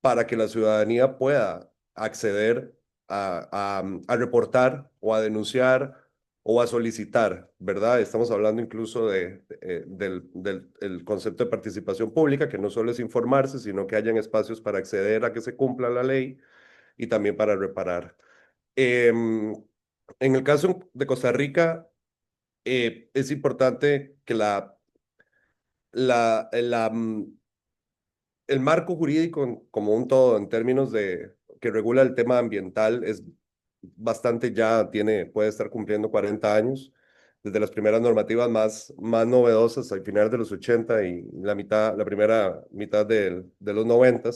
para que la ciudadanía pueda acceder a reportar o a denunciar o a solicitar, ¿verdad? Estamos hablando incluso del el concepto de participación pública, que no solo es informarse, sino que hayan espacios para acceder a que se cumpla la ley y también para reparar. En el caso de Costa Rica, es importante que la, la, mm, el marco jurídico como un todo en términos de que regula el tema ambiental es bastante ya, puede estar cumpliendo 40 años. desde las primeras normativas más novedosas al final de los 80 y la primera mitad de los 90.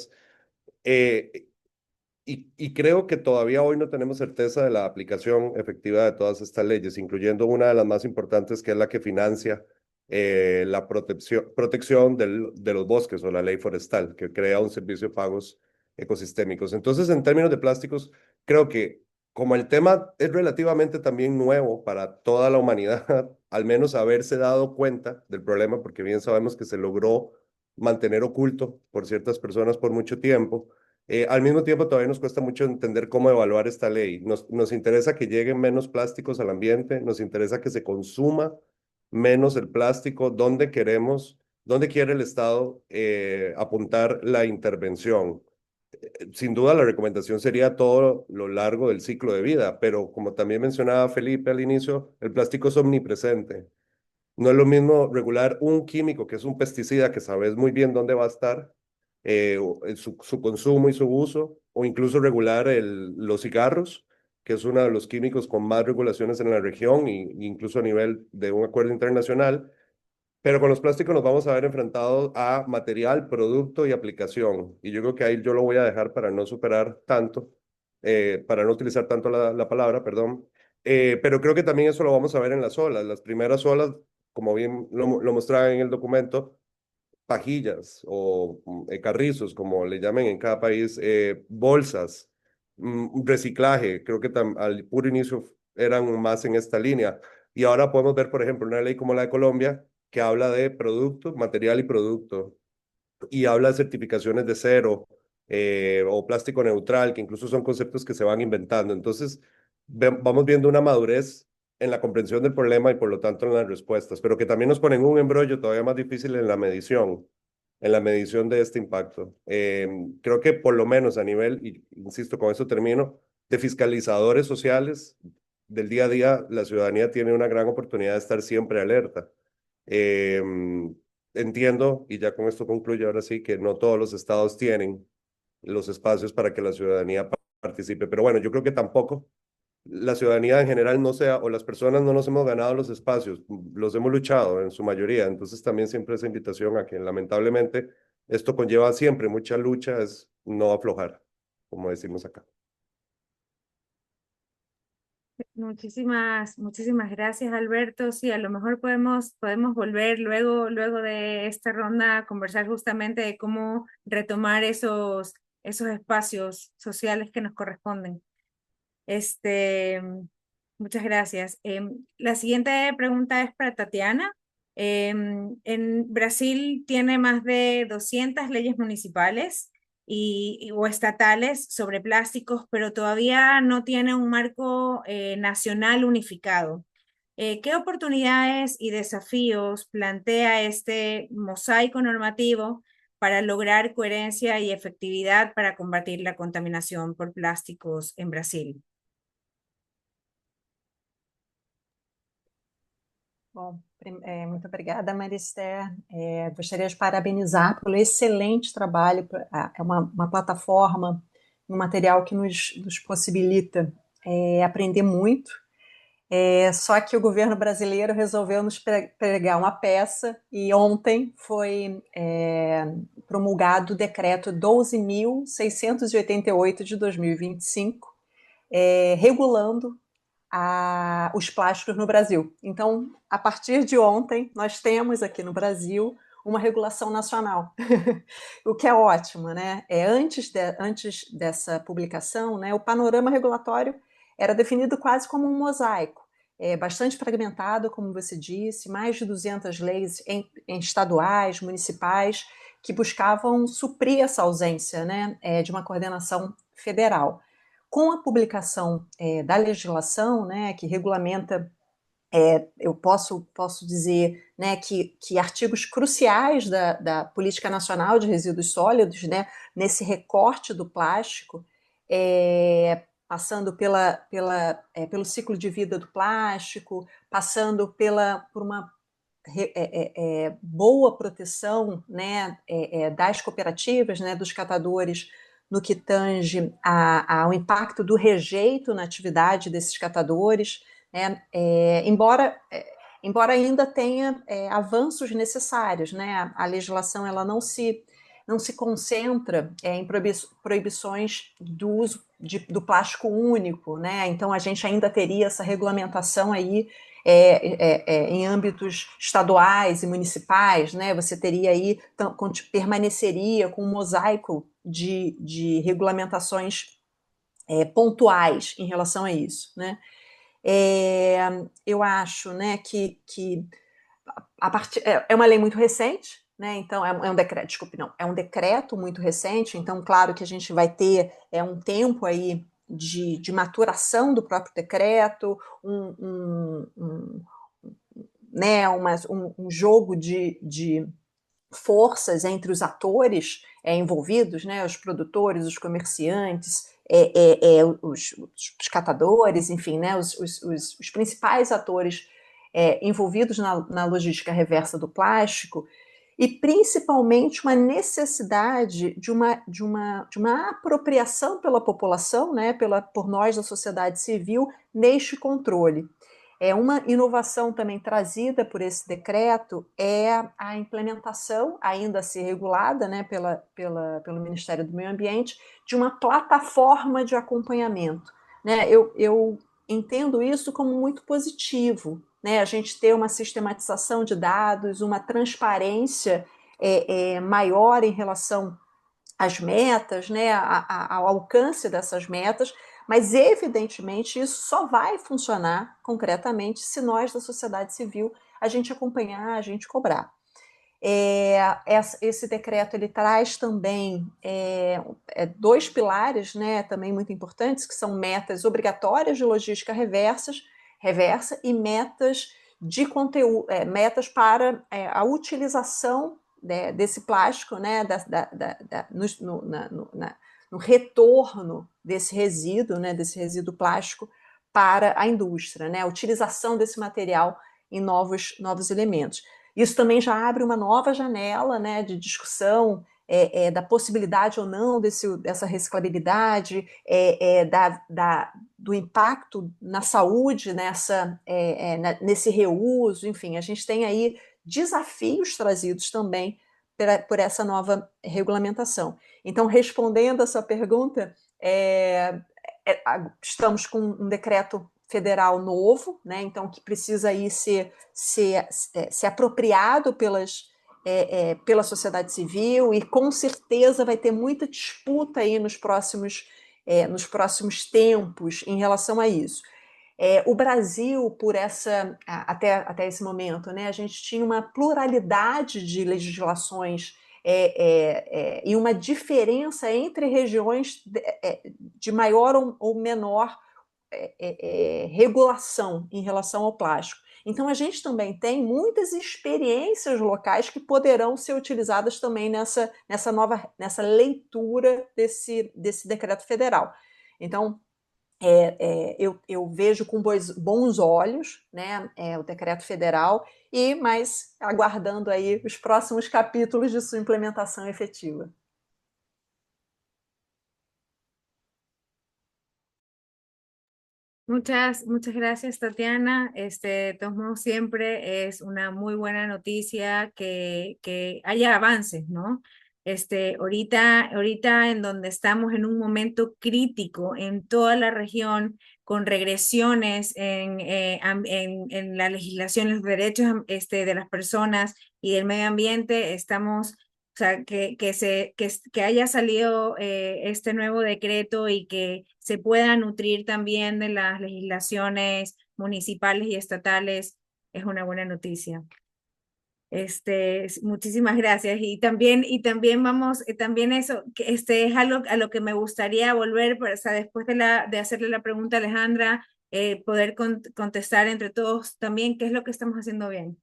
Y creo que todavía hoy no tenemos certeza de la aplicación efectiva de todas estas leyes, incluyendo una de las más importantes, que es la que financia la protección de los bosques, o la ley forestal, que crea un servicio de pagos ecosistémicos. Entonces, en términos de plásticos, creo que como el tema es relativamente también nuevo para toda la humanidad, al menos haberse dado cuenta del problema, porque bien sabemos que se logró mantener oculto por ciertas personas por mucho tiempo. Al mismo tiempo, todavía nos cuesta mucho entender cómo evaluar esta ley. Nos interesa que lleguen menos plásticos al ambiente, nos interesa que se consuma menos el plástico. ¿Dónde quiere el Estado apuntar la intervención? Sin duda, la recomendación sería todo lo largo del ciclo de vida, pero como también mencionaba Felipe al inicio, el plástico es omnipresente. No es lo mismo regular un químico que es un pesticida que sabes muy bien dónde va a estar, su consumo y su uso, o incluso regular los cigarros, que es uno de los químicos con más regulaciones en la región e incluso a nivel de un acuerdo internacional. Pero con los plásticos nos vamos a ver enfrentados a material, producto y aplicación. Y yo creo que ahí yo lo voy a dejar para no superar tanto, para no utilizar tanto la palabra, perdón. Pero creo que también eso lo vamos a ver en las olas. Las primeras olas, como bien lo mostraba en el documento, pajillas o carrizos, como le llamen en cada país, bolsas, reciclaje, creo que al puro inicio eran más en esta línea. Y ahora podemos ver, por ejemplo, una ley como la de Colombia, que habla de producto, material y producto, y habla de certificaciones de cero, o plástico neutral, que incluso son conceptos que se van inventando. Entonces, vamos viendo una madurez en la comprensión del problema y por lo tanto en las respuestas, pero que también nos ponen un embrollo todavía más difícil en la medición de este impacto. Creo que por lo menos a nivel, y insisto, con eso termino, de fiscalizadores sociales del día a día, la ciudadanía tiene una gran oportunidad de estar siempre alerta. Eh, Entiendo, y ya con esto concluyo ahora sí, que no todos los estados tienen los espacios para que la ciudadanía participe, pero bueno, yo creo que tampoco la ciudadanía en general no sea, o las personas no nos hemos ganado los espacios, los hemos luchado en su mayoría. Entonces también siempre esa invitación a que lamentablemente esto conlleva siempre mucha lucha, es no aflojar, como decimos acá.
Muchísimas gracias, Alberto. Sí, a lo mejor podemos volver luego de esta ronda a conversar justamente de cómo retomar esos espacios sociales que nos corresponden. Este, Muchas gracias. La siguiente pregunta es para Tatiana. En Brasil tiene más de 200 leyes municipales o estatales sobre plásticos, pero todavía no tiene un marco nacional unificado. ¿Qué oportunidades y desafíos plantea este mosaico normativo para lograr coherencia y efectividad para combatir la contaminación por plásticos en Brasil?
Bom, muito obrigada, Marister. Gostaria de parabenizar pelo excelente trabalho. É uma plataforma, um material que nos possibilita aprender muito. Só que o governo brasileiro resolveu nos pregar uma peça e ontem foi promulgado o decreto 12.688 de 2025, regulando os plásticos no Brasil. Então, a partir de ontem, nós temos aqui no Brasil uma regulação nacional, o que é ótimo, né? Antes dessa publicação, né, o panorama regulatório era definido quase como um mosaico, bastante fragmentado, como você disse, mais de 200 leis em estaduais, municipais, que buscavam suprir essa ausência, né, de uma coordenação federal. Com a publicação da legislação, né, que regulamenta, eu posso dizer, né, que artigos cruciais da Política Nacional de Resíduos Sólidos, né, nesse recorte do plástico, passando pelo ciclo de vida do plástico, passando por uma boa proteção, né, das cooperativas, né, dos catadores, no que tange ao impacto do rejeito na atividade desses catadores, né? Embora embora ainda tenha avanços necessários, né? A legislação ela não se concentra em proibições do uso do plástico único, né? Então a gente ainda teria essa regulamentação aí em âmbitos estaduais e municipais, né? Você teria aí, permaneceria com um mosaico de regulamentações pontuais em relação a isso, né? Eu acho, né, que é uma lei muito recente, né? Então é um decreto, desculpe, não, é um decreto muito recente. Então, claro que a gente vai ter um tempo aí de maturação do próprio decreto, né, um jogo de forças entre os atores envolvidos, né, os produtores, os comerciantes, os catadores, enfim, né, os principais atores envolvidos na logística reversa do plástico, e principalmente uma necessidade de uma apropriação pela população, né, por nós da sociedade civil, neste controle. Uma inovação também trazida por esse decreto é a implementação, ainda a ser regulada, né, pelo Ministério do Meio Ambiente, de uma plataforma de acompanhamento, né? Eu entendo isso como muito positivo, né? A gente ter uma sistematização de dados, uma transparência maior em relação às metas, né, ao alcance dessas metas, mas evidentemente isso só vai funcionar concretamente se nós da sociedade civil a gente acompanhar, a gente cobrar. Esse decreto ele traz também dois pilares, né, também muito importantes, que são metas obrigatórias de logística reversa e metas de conteúdo, metas para a utilização desse plástico, né, no retorno desse resíduo plástico para a indústria, né, a utilização desse material em novos elementos. Isso também já abre uma nova janela, né, de discussão da possibilidade ou não dessa reciclabilidade, do impacto na saúde nesse reuso. Enfim, a gente tem aí desafios trazidos também por essa nova regulamentação. Então, respondendo a sua pergunta, estamos com um decreto federal novo, né, então que precisa aí ser apropriado pela sociedade civil, e com certeza vai ter muita disputa aí nos próximos tempos em relação a isso. O Brasil, até esse momento, né, a gente tinha uma pluralidade de legislações e uma diferença entre regiões de maior ou menor regulação em relação ao plástico. Então, a gente também tem muitas experiências locais que poderão ser utilizadas também nessa leitura desse decreto federal. Então, eu vejo com bons olhos, né, o decreto federal, mas aguardando aí os próximos capítulos de sua implementação efetiva.
Muchas gracias, Tatiana. De todos modos, siempre es una muy buena noticia que haya avances, ¿no? Ahorita en donde estamos en un momento crítico en toda la región, con regresiones en la legislación, los derechos de las personas y del medio ambiente, estamos... O sea, que haya salido este nuevo decreto y que se pueda nutrir también de las legislaciones municipales y estatales es una buena noticia. Muchísimas gracias. Y también también eso, que es algo a lo que me gustaría volver, o sea, después de hacerle la pregunta a Alejandra, poder contestar entre todos también qué es lo que estamos haciendo bien.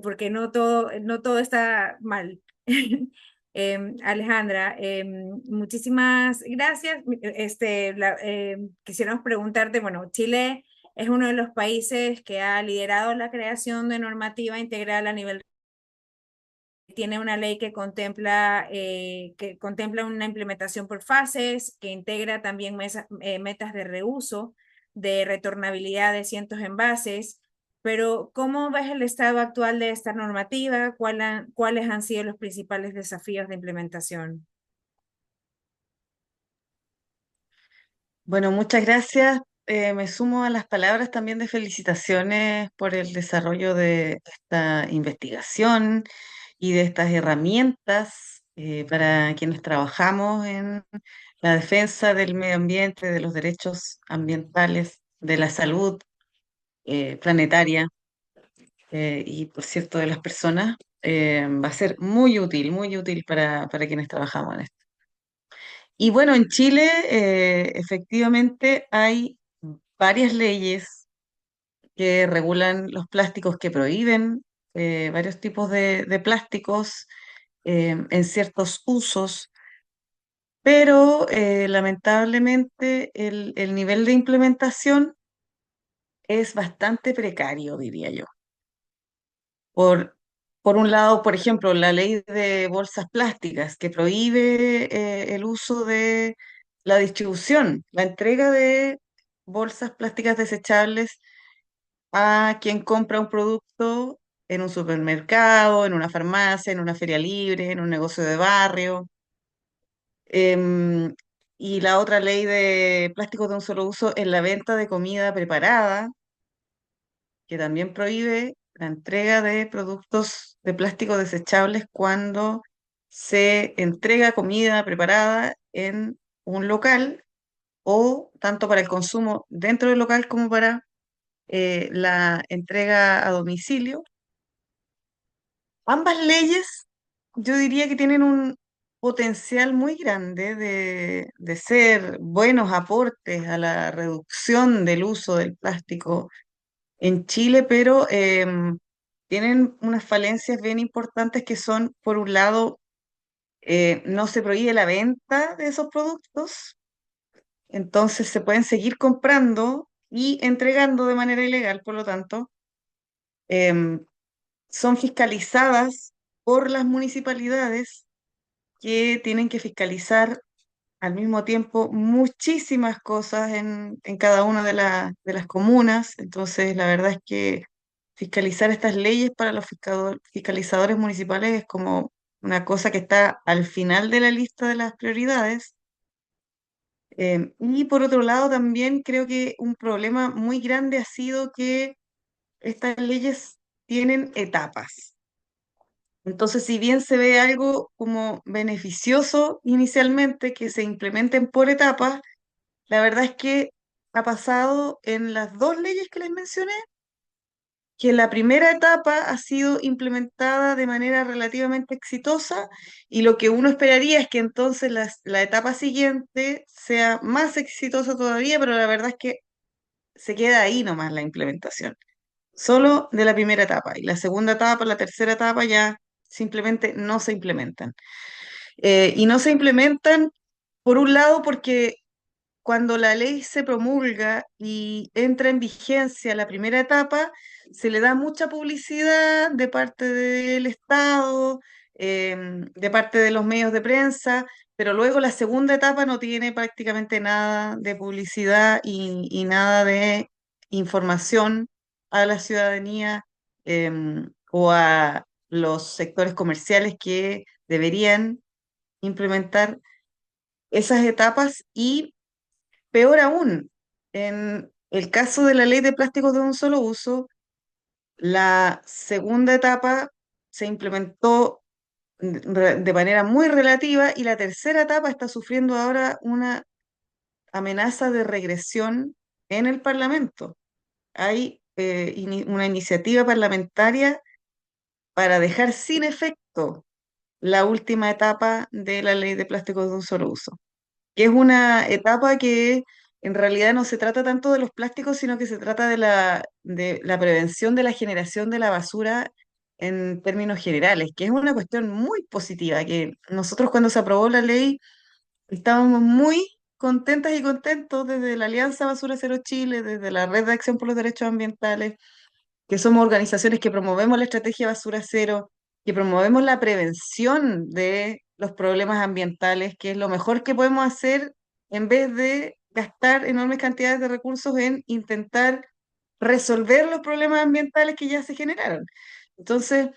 Porque no todo está mal. Alejandra, muchísimas gracias. Quisiéramos preguntarte, bueno, Chile es uno de los países que ha liderado la creación de normativa integral a nivel. Tiene una ley que contempla una implementación por fases, que integra también metas de reuso, de retornabilidad de cientos envases. Pero, ¿cómo ves el estado actual de esta normativa? ¿Cuáles han sido los principales desafíos de implementación?
Bueno, muchas gracias. Me sumo a las palabras también de felicitaciones por el desarrollo de esta investigación y de estas herramientas para quienes trabajamos en la defensa del medio ambiente, de los derechos ambientales, de la salud planetaria y, por cierto, de las personas. Va a ser muy útil para quienes trabajamos en esto. Y bueno, en Chile efectivamente hay varias leyes que regulan los plásticos, que prohíben varios tipos de plásticos en ciertos usos, pero lamentablemente el nivel de implementación es bastante precario, diría yo. Por, por un lado, por ejemplo, la ley de bolsas plásticas que prohíbe el uso de la distribución, la entrega de bolsas plásticas desechables a quien compra un producto en un supermercado, en una farmacia, en una feria libre, en un negocio de barrio. Em, y la otra ley de plásticos de un solo uso en la venta de comida preparada, que también prohíbe la entrega de productos de plástico desechables cuando se entrega comida preparada en un local o tanto para el consumo dentro del local como para la entrega a domicilio. Ambas leyes yo diría que tienen un potencial muy grande de ser buenos aportes a la reducción del uso del plástico en Chile, pero tienen unas falencias bien importantes que son, por un lado, no se prohíbe la venta de esos productos, entonces se pueden seguir comprando y entregando de manera ilegal, por lo tanto, em, son fiscalizadas por las municipalidades que tienen que fiscalizar al mismo tiempo muchísimas cosas en cada una de las comunas. Entonces, la verdad es que fiscalizar estas leyes para los fiscalizadores municipales es como una cosa que está al final de la lista de las prioridades. Y por otro lado, también creo que un problema muy grande ha sido que estas leyes tienen etapas. Entonces, si bien se ve algo como beneficioso inicialmente, que se implementen por etapas, la verdad es que ha pasado en las dos leyes que les mencioné, que la primera etapa ha sido implementada de manera relativamente exitosa y lo que uno esperaría es que entonces la etapa siguiente sea más exitosa todavía, pero la verdad es que se queda ahí nomás la implementación, solo de la primera etapa. Y la segunda etapa, la tercera etapa ya simplemente no se implementan. Y no se implementan, por un lado, porque cuando la ley se promulga y entra en vigencia la primera etapa, se le da mucha publicidad de parte del Estado, de parte de los medios de prensa, pero luego la segunda etapa no tiene prácticamente nada de publicidad y nada de información a la ciudadanía o a los sectores comerciales que deberían implementar esas etapas y peor aún, en el caso de la ley de plásticos de un solo uso, la segunda etapa se implementó de manera muy relativa y la tercera etapa está sufriendo ahora una amenaza de regresión en el Parlamento. Hay una iniciativa parlamentaria para dejar sin efecto la última etapa de la ley de plásticos de un solo uso, que es una etapa que en realidad no se trata tanto de los plásticos, sino que se trata de la prevención de la generación de la basura en términos generales, que es una cuestión muy positiva, que nosotros cuando se aprobó la ley estábamos muy contentas y contentos desde la Alianza Basura Cero Chile, desde la Red de Acción por los Derechos Ambientales, que somos organizaciones que promovemos la estrategia basura cero, que promovemos la prevención de los problemas ambientales, que es lo mejor que podemos hacer en vez de gastar enormes cantidades de recursos en intentar resolver los problemas ambientales que ya se generaron. Entonces,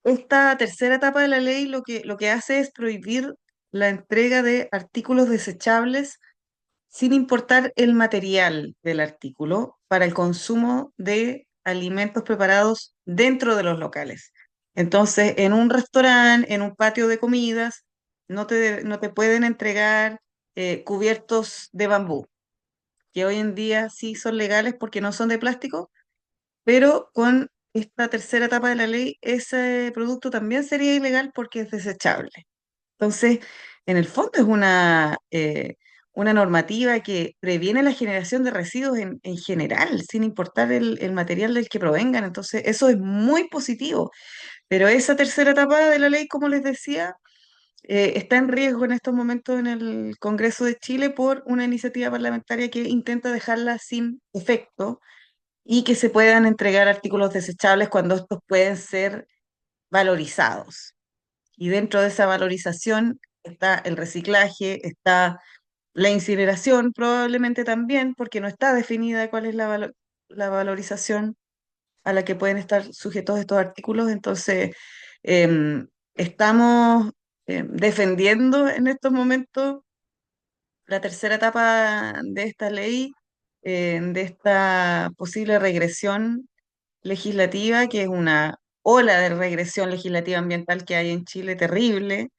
esta tercera etapa de la ley lo que hace es prohibir la entrega de artículos desechables sin importar el material del artículo para el consumo de alimentos preparados dentro de los locales. Entonces, en un restaurante, en un patio de comidas, no te pueden entregar cubiertos de bambú, que hoy en día sí son legales porque no son de plástico, pero con esta tercera etapa de la ley, ese producto también sería ilegal porque es desechable. Entonces, en el fondo es una normativa que previene la generación de residuos en general, sin importar el material del que provengan. Entonces, eso es muy positivo. Pero esa tercera etapa de la ley, como les decía, está en riesgo en estos momentos en el Congreso de Chile por una iniciativa parlamentaria que intenta dejarla sin efecto y que se puedan entregar artículos desechables cuando estos pueden ser valorizados. Y dentro de esa valorización está el reciclaje, está la incineración probablemente también, porque no está definida cuál es la valorización a la que pueden estar sujetos estos artículos. Entonces, estamos defendiendo en estos momentos la tercera etapa de esta ley, de esta posible regresión legislativa, que es una ola de regresión legislativa ambiental que hay en Chile terrible.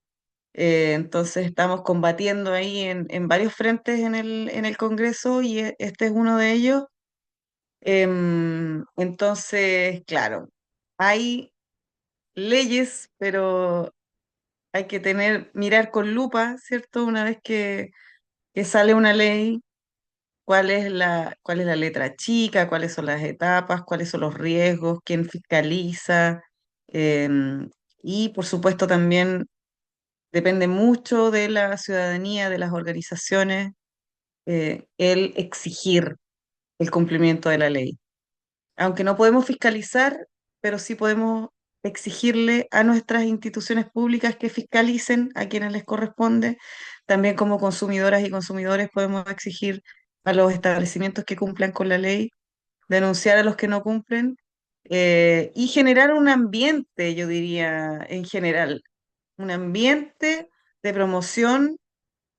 Entonces estamos combatiendo ahí en varios frentes en el Congreso y este es uno de ellos. Entonces, claro, hay leyes, pero hay que mirar con lupa, ¿cierto? Una vez que sale una ley, cuál es la letra chica, cuáles son las etapas, cuáles son los riesgos, quién fiscaliza. em, y por supuesto también depende mucho de la ciudadanía, de las organizaciones, el exigir el cumplimiento de la ley. Aunque no podemos fiscalizar, pero sí podemos exigirle a nuestras instituciones públicas que fiscalicen a quienes les corresponde. También como consumidoras y consumidores podemos exigir a los establecimientos que cumplan con la ley, denunciar a los que no cumplen, y generar un ambiente, yo diría, en general, un ambiente de promoción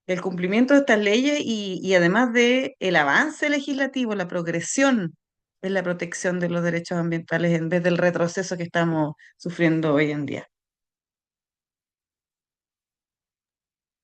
el cumplimiento de estas leyes y además de el avance legislativo, la progresión en la protección de los derechos ambientales en vez del retroceso que estamos sufriendo hoy en día.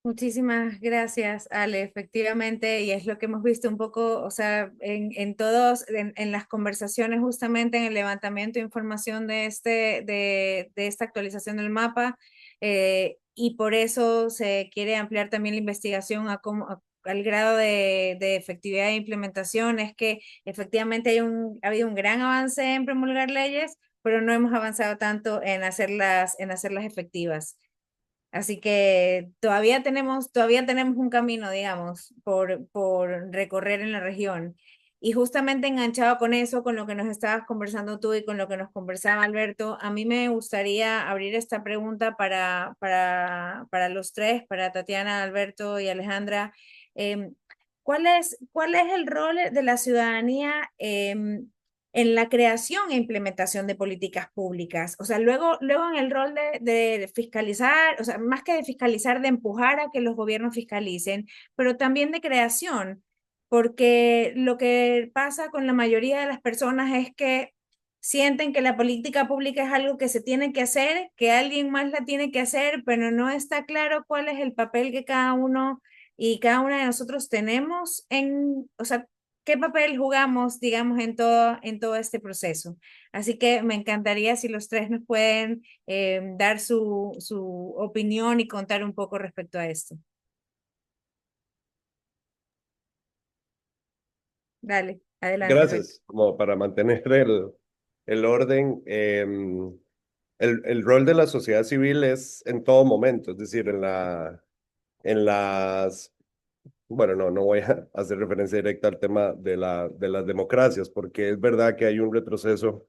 Muchísimas gracias, Ale. Efectivamente, y es lo que hemos visto un poco, o sea, en todos, en las conversaciones, justamente en el levantamiento de información de esta actualización del mapa, y por eso se quiere ampliar también la investigación al grado de efectividad e implementación, es que efectivamente ha habido un gran avance en promulgar leyes, pero no hemos avanzado tanto en hacerlas efectivas. Así que todavía tenemos un camino, digamos, por recorrer en la región. Y justamente enganchado con eso, con lo que nos estabas conversando tú y con lo que nos conversaba Alberto, a mí me gustaría abrir esta pregunta para los tres, para Tatiana, Alberto y Alejandra. Em, cuál es el rol de la ciudadanía en la creación e implementación de políticas públicas? O sea, luego en el rol de fiscalizar, o sea, más que de fiscalizar, de empujar a que los gobiernos fiscalicen, pero también de creación, porque lo que pasa con la mayoría de las personas es que sienten que la política pública es algo que se tiene que hacer, que alguien más la tiene que hacer, pero no está claro cuál es el papel que cada uno y cada una de nosotros tenemos o sea, qué papel jugamos, digamos, en todo este proceso. Así que me encantaría si los tres nos pueden dar su opinión y contar un poco respecto a esto. Dale, adelante, Alberto.
Gracias, como para mantener el orden. El rol de la sociedad civil es en todo momento, es decir, en las bueno, no voy a hacer referencia directa al tema de las democracias, porque es verdad que hay un retroceso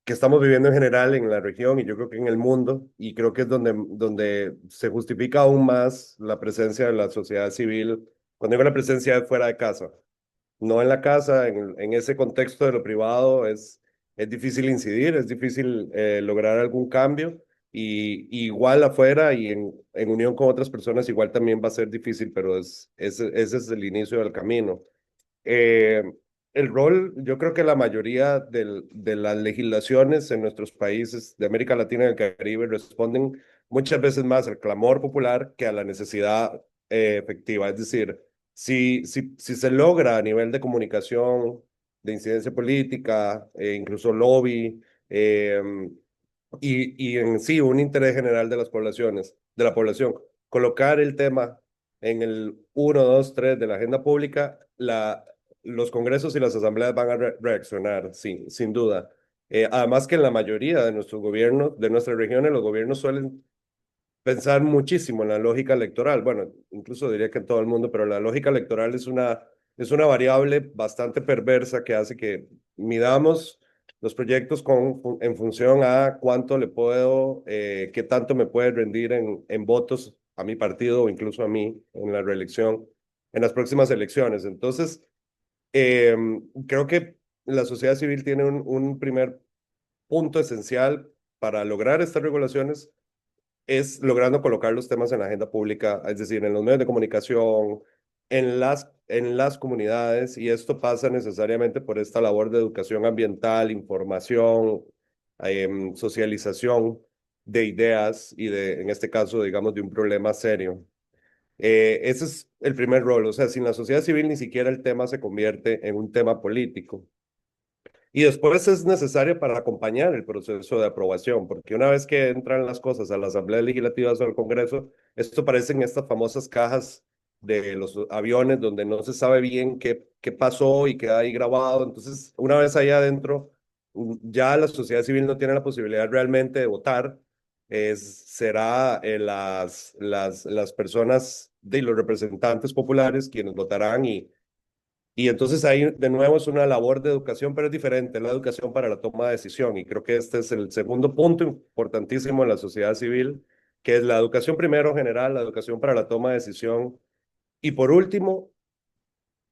que estamos viviendo en general en la región y yo creo que en el mundo, y creo que es donde se justifica aún más la presencia de la sociedad civil, cuando digo la presencia es fuera de casa, no en la casa, en ese contexto de lo privado es difícil incidir, es difícil lograr algún cambio. Y igual afuera y en unión con otras personas, igual también va a ser difícil, pero ese es el inicio del camino. Eh, el rol, yo creo que la mayoría de las legislaciones en nuestros países de América Latina y el Caribe responden muchas veces más al clamor popular que a la necesidad efectiva. Es decir, si se logra a nivel de comunicación, de incidencia política, incluso lobby, eh, y en sí un interés general de las poblaciones, de la población, colocar el tema en el uno 2 3 de la agenda pública, los congresos y las asambleas van a reaccionar, sin duda. Además que en la mayoría de nuestros gobiernos, de nuestras regiones, los gobiernos suelen pensar muchísimo en la lógica electoral. Bueno, incluso diría que en todo el mundo, pero la lógica electoral es una variable bastante perversa que hace que midamos los proyectos en función a cuánto le puedo, qué tanto me puede rendir en votos a mi partido o incluso a mí en la reelección, en las próximas elecciones. Entonces, eh, creo que la sociedad civil tiene un primer punto esencial para lograr estas regulaciones es logrando colocar los temas en la agenda pública, es decir, en los medios de comunicación, en las comunidades, y esto pasa necesariamente por esta labor de educación ambiental, información, socialización de ideas y en este caso, digamos, de un problema serio. Ese es el primer rol, o sea, sin la sociedad civil ni siquiera el tema se convierte en un tema político. Y después es necesario para acompañar el proceso de aprobación, porque una vez que entran las cosas a la Asamblea Legislativa o al Congreso, esto parecen estas famosas cajas de los aviones donde no se sabe bien qué pasó y queda ahí grabado. Entonces, una vez allá adentro, ya la sociedad civil no tiene la posibilidad realmente de votar. Será las personas de los representantes populares quienes votarán y entonces ahí de nuevo es una labor de educación, pero es diferente, es la educación para la toma de decisión. Y creo que este es el segundo punto importantísimo en la sociedad civil, que es la educación primero general, la educación para la toma de decisión. Y por último,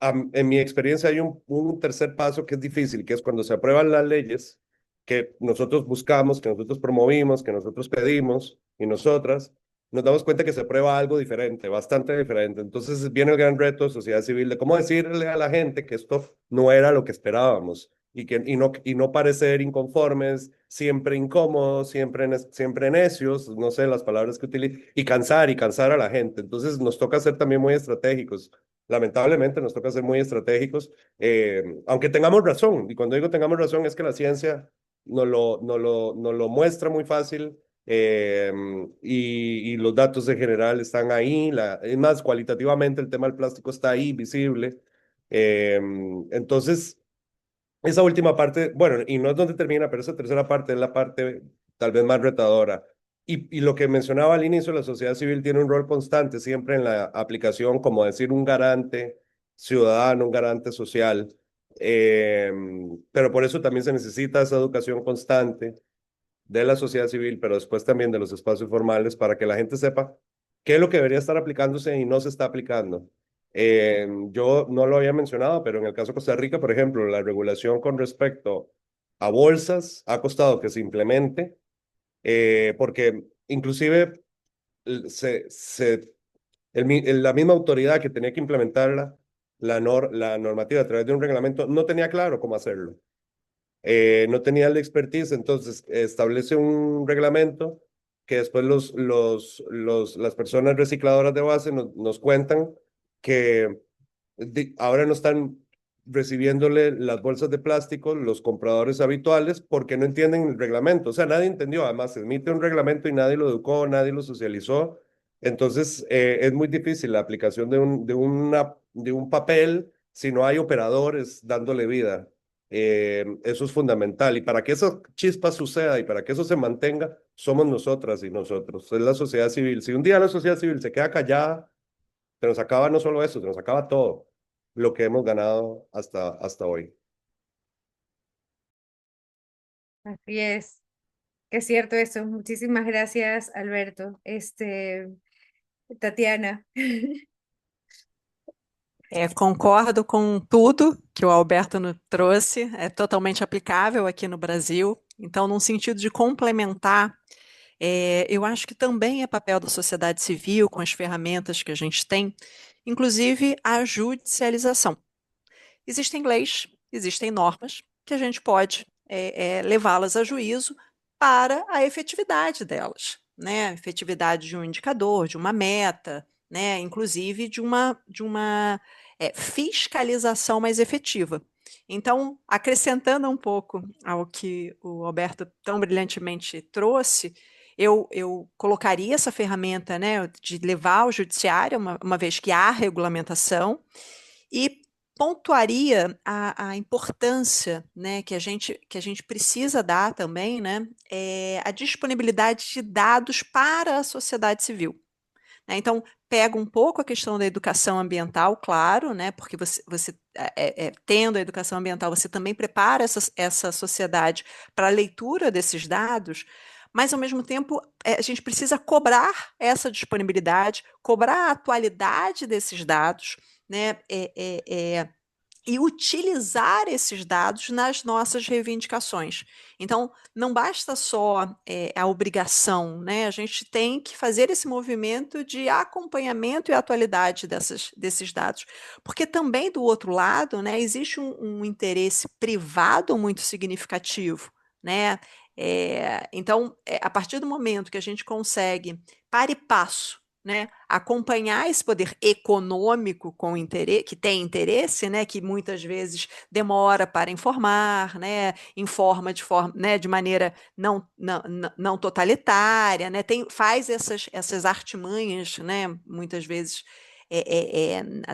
en mi experiencia hay un tercer paso que es difícil, que es cuando se aprueban las leyes que nosotros buscamos, que nosotros promovimos, que nosotros pedimos y nosotras, nos damos cuenta que se aprueba algo diferente, bastante diferente. Entonces viene el gran reto de sociedad civil de cómo decirle a la gente que esto no era lo que esperábamos y no parecer inconformes, siempre incómodos, siempre necios, no sé las palabras que utilicé, y cansar a la gente. Entonces nos toca ser también muy estratégicos. Lamentablemente nos toca ser muy estratégicos, aunque tengamos razón, y cuando digo tengamos razón es que la ciencia nos lo muestra muy fácil, y los datos en general están ahí, es más, cualitativamente el tema del plástico está ahí, visible. Eh, entonces, esa última parte, bueno, y no es donde termina, pero esa tercera parte es la parte tal vez más retadora. Y lo que mencionaba al inicio, la sociedad civil tiene un rol constante siempre en la aplicación, como decir, un garante ciudadano, un garante social. Eh, pero por eso también se necesita esa educación constante de la sociedad civil, pero después también de los espacios formales para que la gente sepa qué es lo que debería estar aplicándose y no se está aplicando. Yo no lo había mencionado, pero en el caso de Costa Rica, por ejemplo, la regulación con respecto a bolsas ha costado que se implemente, porque inclusive la misma autoridad que tenía que implementarla, la normativa a través de un reglamento, no tenía claro cómo hacerlo. No tenía la expertise, entonces establece un reglamento que después las personas recicladoras de base nos cuentan que ahora no están recibiéndole las bolsas de plástico los compradores habituales porque no entienden el reglamento. O sea, nadie entendió. Además, se emite un reglamento y nadie lo educó, nadie lo socializó. Entonces, es muy difícil la aplicación de un papel si no hay operadores dándole vida. Eso es fundamental. Y para que esa chispa suceda y para que eso se mantenga, somos nosotras y nosotros. Es la sociedad civil. Si un día la sociedad civil se queda callada, se nos acaba no solo eso, se nos acaba todo lo que hemos ganado hasta hoy.
Así es cierto eso. Muchísimas gracias, Alberto. Tatiana.
Concordo com tudo que o Alberto nos trouxe, é totalmente aplicável aqui no Brasil. Então, num sentido de complementar, eu acho que também é papel da sociedade civil, com as ferramentas que a gente tem, inclusive a judicialização. Existem leis, existem normas que a gente pode levá-las a juízo para a efetividade delas, né? A efetividade de um indicador, de uma meta, né? Inclusive de uma fiscalização mais efetiva. Então, acrescentando um pouco ao que o Alberto tão brilhantemente trouxe, eu colocaria essa ferramenta, né, de levar ao judiciário, uma vez que há regulamentação, e pontuaria a importância, né, que a gente precisa dar também, né, a disponibilidade de dados para a sociedade civil. Né? Então, pega um pouco a questão da educação ambiental, claro, né, porque tendo a educação ambiental, você também prepara essa sociedade para a leitura desses dados, mas, ao mesmo tempo, a gente precisa cobrar essa disponibilidade, cobrar a atualidade desses dados, né, e utilizar esses dados nas nossas reivindicações. Então, não basta só a obrigação, né? A gente tem que fazer esse movimento de acompanhamento e atualidade desses dados, porque também do outro lado, né, existe um interesse privado muito significativo, né? Então, a partir do momento que a gente consegue, para e passo, né, acompanhar esse poder econômico que tem interesse, né, que muitas vezes demora para informar, né, informa de forma, né, de maneira não totalitária, né, faz essas artimanhas, né, muitas vezes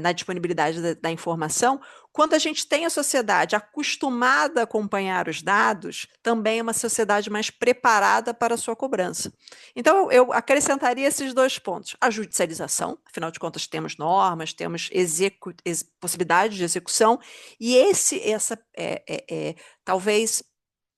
na disponibilidade da informação. Quando a gente tem a sociedade acostumada a acompanhar os dados, também é uma sociedade mais preparada para a sua cobrança. Então, eu acrescentaria esses dois pontos. A judicialização, afinal de contas, temos normas, temos possibilidades de execução, e talvez,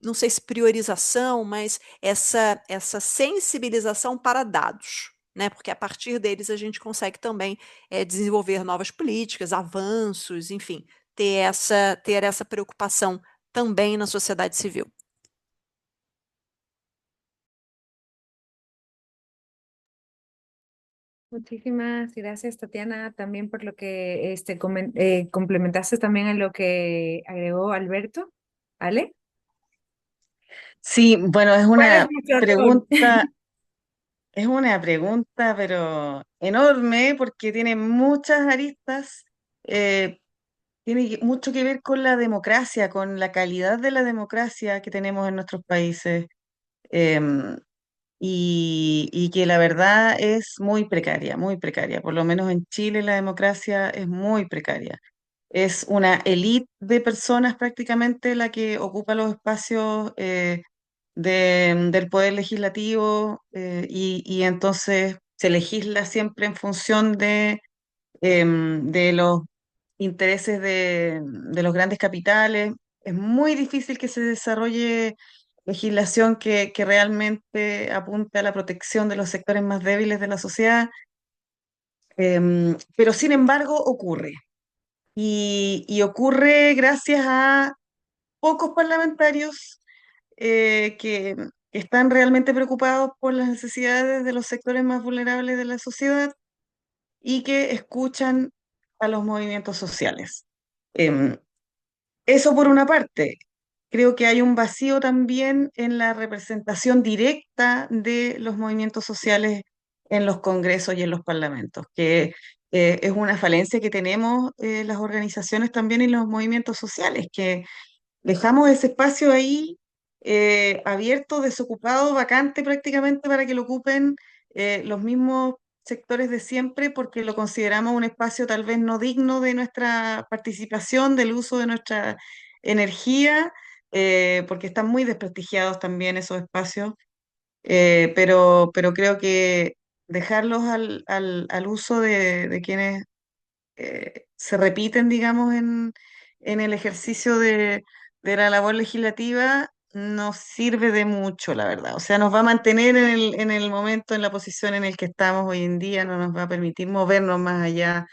não sei se priorização, mas essa sensibilização para dados. Né, porque a partir deles a gente consegue também desenvolver novas políticas, avanços, enfim, ter essa preocupação também na sociedade civil.
Muchísimas gracias, Tatiana, también por lo que complementaste también en lo que agregó Alberto. ¿Vale?
Sí, bueno,
¿Cuál es nuestro rol?
es una pregunta, pero enorme, porque tiene muchas aristas, tiene mucho que ver con la democracia, con la calidad de la democracia que tenemos en nuestros países. em, y que la verdad es muy precaria, muy precaria. Por lo menos en Chile la democracia es muy precaria. Es una élite de personas prácticamente la que ocupa los espacios del poder legislativo, y entonces se legisla siempre en función de los intereses de los grandes capitales. Es muy difícil que se desarrolle legislación que realmente apunte a la protección de los sectores más débiles de la sociedad, pero sin embargo ocurre. Y ocurre gracias a pocos parlamentarios que están realmente preocupados por las necesidades de los sectores más vulnerables de la sociedad y que escuchan a los movimientos sociales. Em, Eso por una parte. Creo que hay un vacío también en la representación directa de los movimientos sociales en los congresos y en los parlamentos, que es una falencia que tenemos las organizaciones también y los movimientos sociales, que dejamos ese espacio ahí abierto, desocupado, vacante prácticamente para que lo ocupen los mismos sectores de siempre, porque lo consideramos un espacio tal vez no digno de nuestra participación, del uso de nuestra energía, porque están muy desprestigiados también esos espacios, pero creo que dejarlos al uso de quienes se repiten, digamos, en el ejercicio de la labor legislativa, nos sirve de mucho, la verdad. O sea, nos va a mantener en el momento, en la posición en el que estamos hoy en día, no nos va a permitir movernos más allá,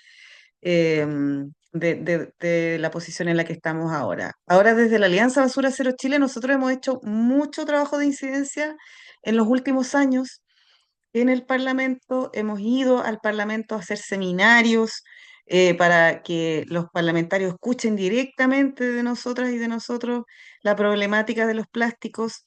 de la posición en la que estamos ahora. Ahora, desde la Alianza Basura Cero Chile, nosotros hemos hecho mucho trabajo de incidencia en los últimos años en el Parlamento, hemos ido al Parlamento a hacer seminarios para que los parlamentarios escuchen directamente de nosotras y de nosotros la problemática de los plásticos.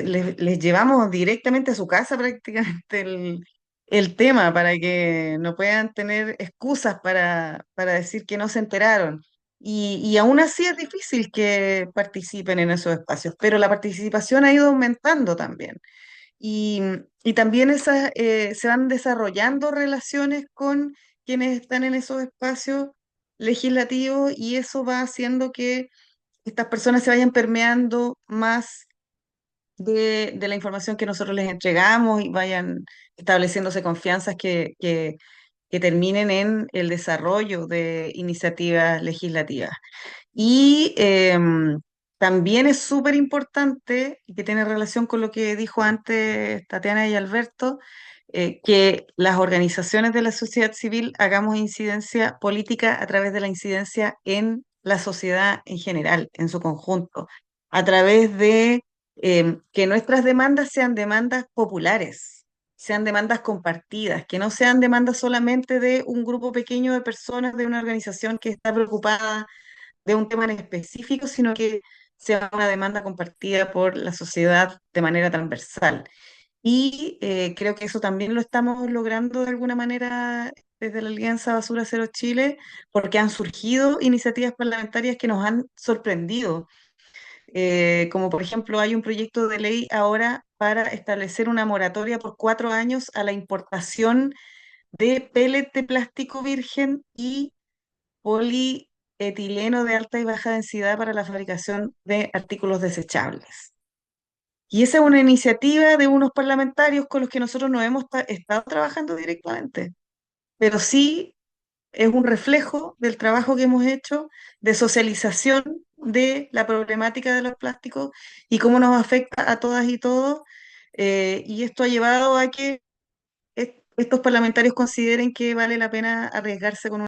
Les llevamos directamente a su casa prácticamente el tema para que no puedan tener excusas para decir que no se enteraron. Y aún así es difícil que participen en esos espacios, pero la participación ha ido aumentando también. Y, y también se van desarrollando relaciones con quienes están en esos espacios legislativos y eso va haciendo que estas personas se vayan permeando más de la información que nosotros les entregamos y vayan estableciéndose confianzas que terminen en el desarrollo de iniciativas legislativas. Y también es súper importante, y que tiene relación con lo que dijo antes Tatiana y Alberto, que las organizaciones de la sociedad civil hagamos incidencia política a través de la incidencia en la sociedad en general, en su conjunto, a través de que nuestras demandas sean demandas populares, sean demandas compartidas, que no sean demandas solamente de un grupo pequeño de personas, de una organización que está preocupada de un tema en específico, sino que sea una demanda compartida por la sociedad de manera transversal. Y creo que eso también lo estamos logrando de alguna manera desde la Alianza Basura Cero Chile, porque han surgido iniciativas parlamentarias que nos han sorprendido. Como por ejemplo hay un proyecto de ley ahora para establecer una moratoria por 4 años a la importación de pellet de plástico virgen y polietileno de alta y baja densidad para la fabricación de artículos desechables. Y esa es una iniciativa de unos parlamentarios con los que nosotros no hemos estado trabajando directamente, pero sí es un reflejo del trabajo que hemos hecho de socialización de la problemática de los plásticos y cómo nos afecta a todas y todos. Y esto ha llevado a que estos parlamentarios consideren que vale la pena arriesgarse con una...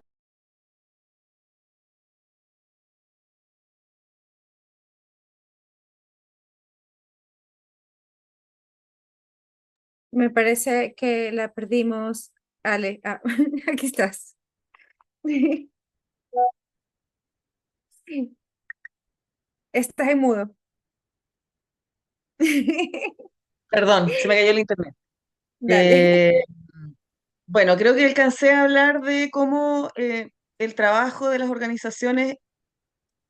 Me parece que la perdimos, Ale. Ah, aquí estás. Estás en mudo.
Perdón, se me cayó el internet.
Dale.
Eh, bueno, creo que alcancé a hablar de cómo el trabajo de las organizaciones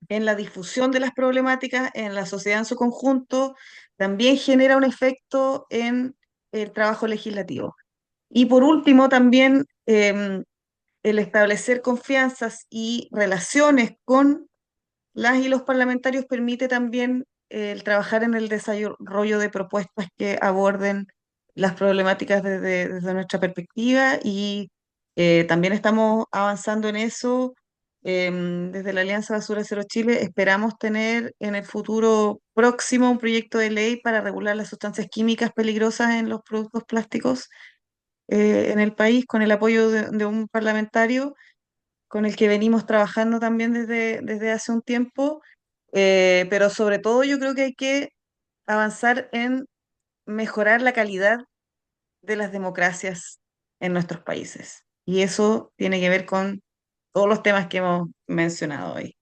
en la difusión de las problemáticas en la sociedad en su conjunto también genera un efecto en el trabajo legislativo. Y por último, también el establecer confianzas y relaciones con las y los parlamentarios permite también el trabajar en el desarrollo de propuestas que aborden las problemáticas desde nuestra perspectiva y también estamos avanzando en eso. Desde la Alianza Basura Cero Chile esperamos tener en el futuro próximo un proyecto de ley para regular las sustancias químicas peligrosas en los productos plásticos en el país con el apoyo de un parlamentario con el que venimos trabajando también desde hace un tiempo, pero sobre todo yo creo que hay que avanzar en mejorar la calidad de las democracias en nuestros países. Y eso tiene que ver con todos los temas que hemos mencionado hoy.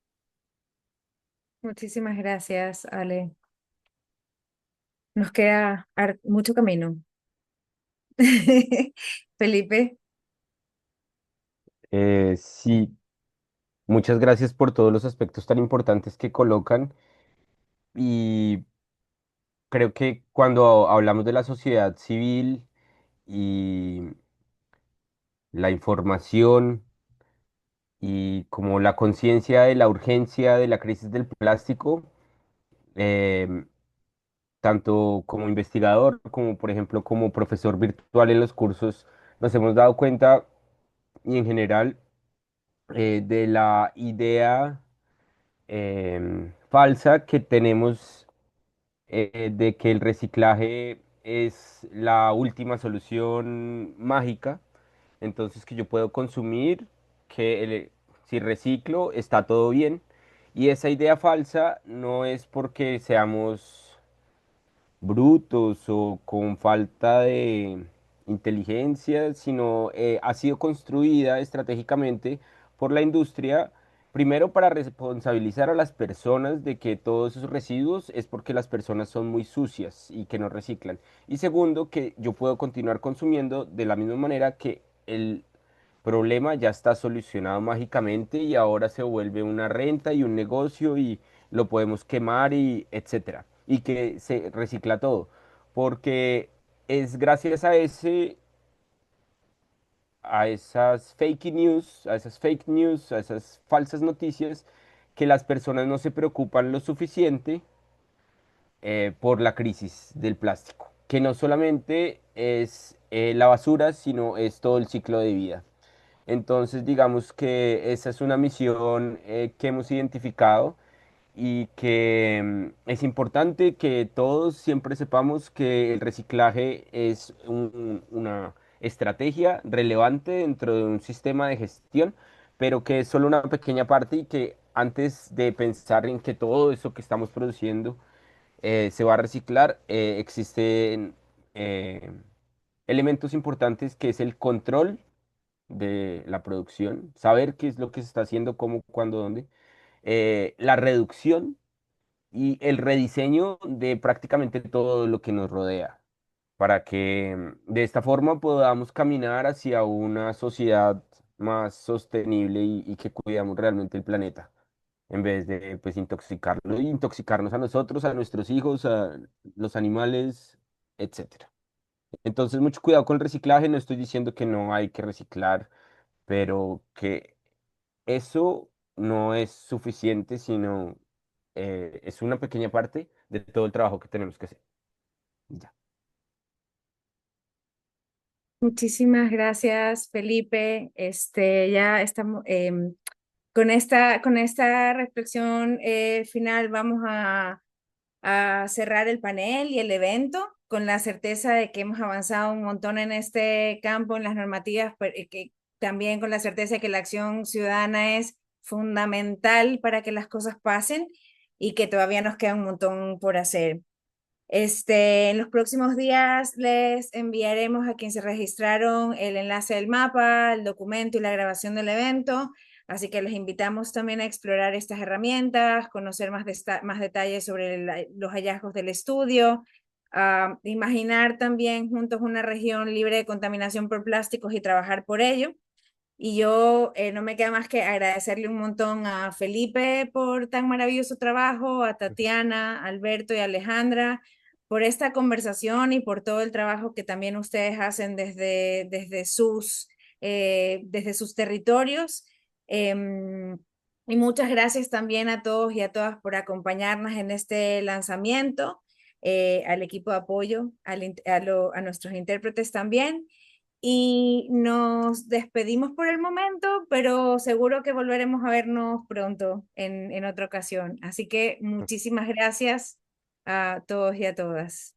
Muchísimas gracias, Ale. Nos queda mucho camino. Felipe,
Sí, muchas gracias por todos los aspectos tan importantes que colocan y creo que cuando hablamos de la sociedad civil y la información y como la conciencia de la urgencia de la crisis del plástico, em, tanto como investigador como por ejemplo como profesor virtual en los cursos, nos hemos dado cuenta y en general de la idea falsa que tenemos de que el reciclaje es la última solución mágica, entonces que yo puedo consumir que si reciclo está todo bien. Y esa idea falsa no es porque seamos brutos o con falta de inteligencia, sino ha sido construida estratégicamente por la industria, primero para responsabilizar a las personas de que todos esos residuos es porque las personas son muy sucias y que no reciclan. Y segundo, que yo puedo continuar consumiendo de la misma manera que el problema ya está solucionado mágicamente y ahora se vuelve una renta y un negocio y lo podemos quemar y etcétera. Y que se recicla todo. Porque es gracias a esas fake news, a esas falsas noticias, que las personas no se preocupan lo suficiente por la crisis del plástico, que no solamente es la basura, sino es todo el ciclo de vida. Entonces, digamos que esa es una misión que hemos identificado y que es importante que todos siempre sepamos que el reciclaje es una estrategia relevante dentro de un sistema de gestión, pero que es solo una pequeña parte y que antes de pensar en que todo eso que estamos produciendo se va a reciclar, existen eh, elementos importantes que es el control de la producción, saber qué es lo que se está haciendo, cómo, cuándo, dónde, la reducción y el rediseño de prácticamente todo lo que nos rodea, para que de esta forma podamos caminar hacia una sociedad más sostenible y que cuidamos realmente el planeta, en vez de pues intoxicarlo y intoxicarnos a nosotros, a nuestros hijos, a los animales, etcétera. Entonces, mucho cuidado con el reciclaje, no estoy diciendo que no hay que reciclar, pero que eso no es suficiente, sino es una pequeña parte de todo el trabajo que tenemos que hacer. Ya.
Muchísimas gracias, Felipe. Ya estamos con esta reflexión final vamos a cerrar el panel y el evento con la certeza de que hemos avanzado un montón en este campo, en las normativas, pero que también con la certeza de que la acción ciudadana es fundamental para que las cosas pasen y que todavía nos queda un montón por hacer. En los próximos días les enviaremos a quienes se registraron el enlace del mapa, el documento y la grabación del evento. Así que les invitamos también a explorar estas herramientas, conocer más detalles sobre los hallazgos del estudio, a imaginar también juntos una región libre de contaminación por plásticos y trabajar por ello. Y yo no me queda más que agradecerle un montón a Felipe por tan maravilloso trabajo, a Tatiana, Alberto y Alejandra por esta conversación y por todo el trabajo que también ustedes hacen desde sus territorios. Y muchas gracias también a todos y a todas por acompañarnos en este lanzamiento, al equipo de apoyo, a nuestros intérpretes también. Y nos despedimos por el momento, pero seguro que volveremos a vernos pronto en otra ocasión. Así que muchísimas gracias a todos y a todas.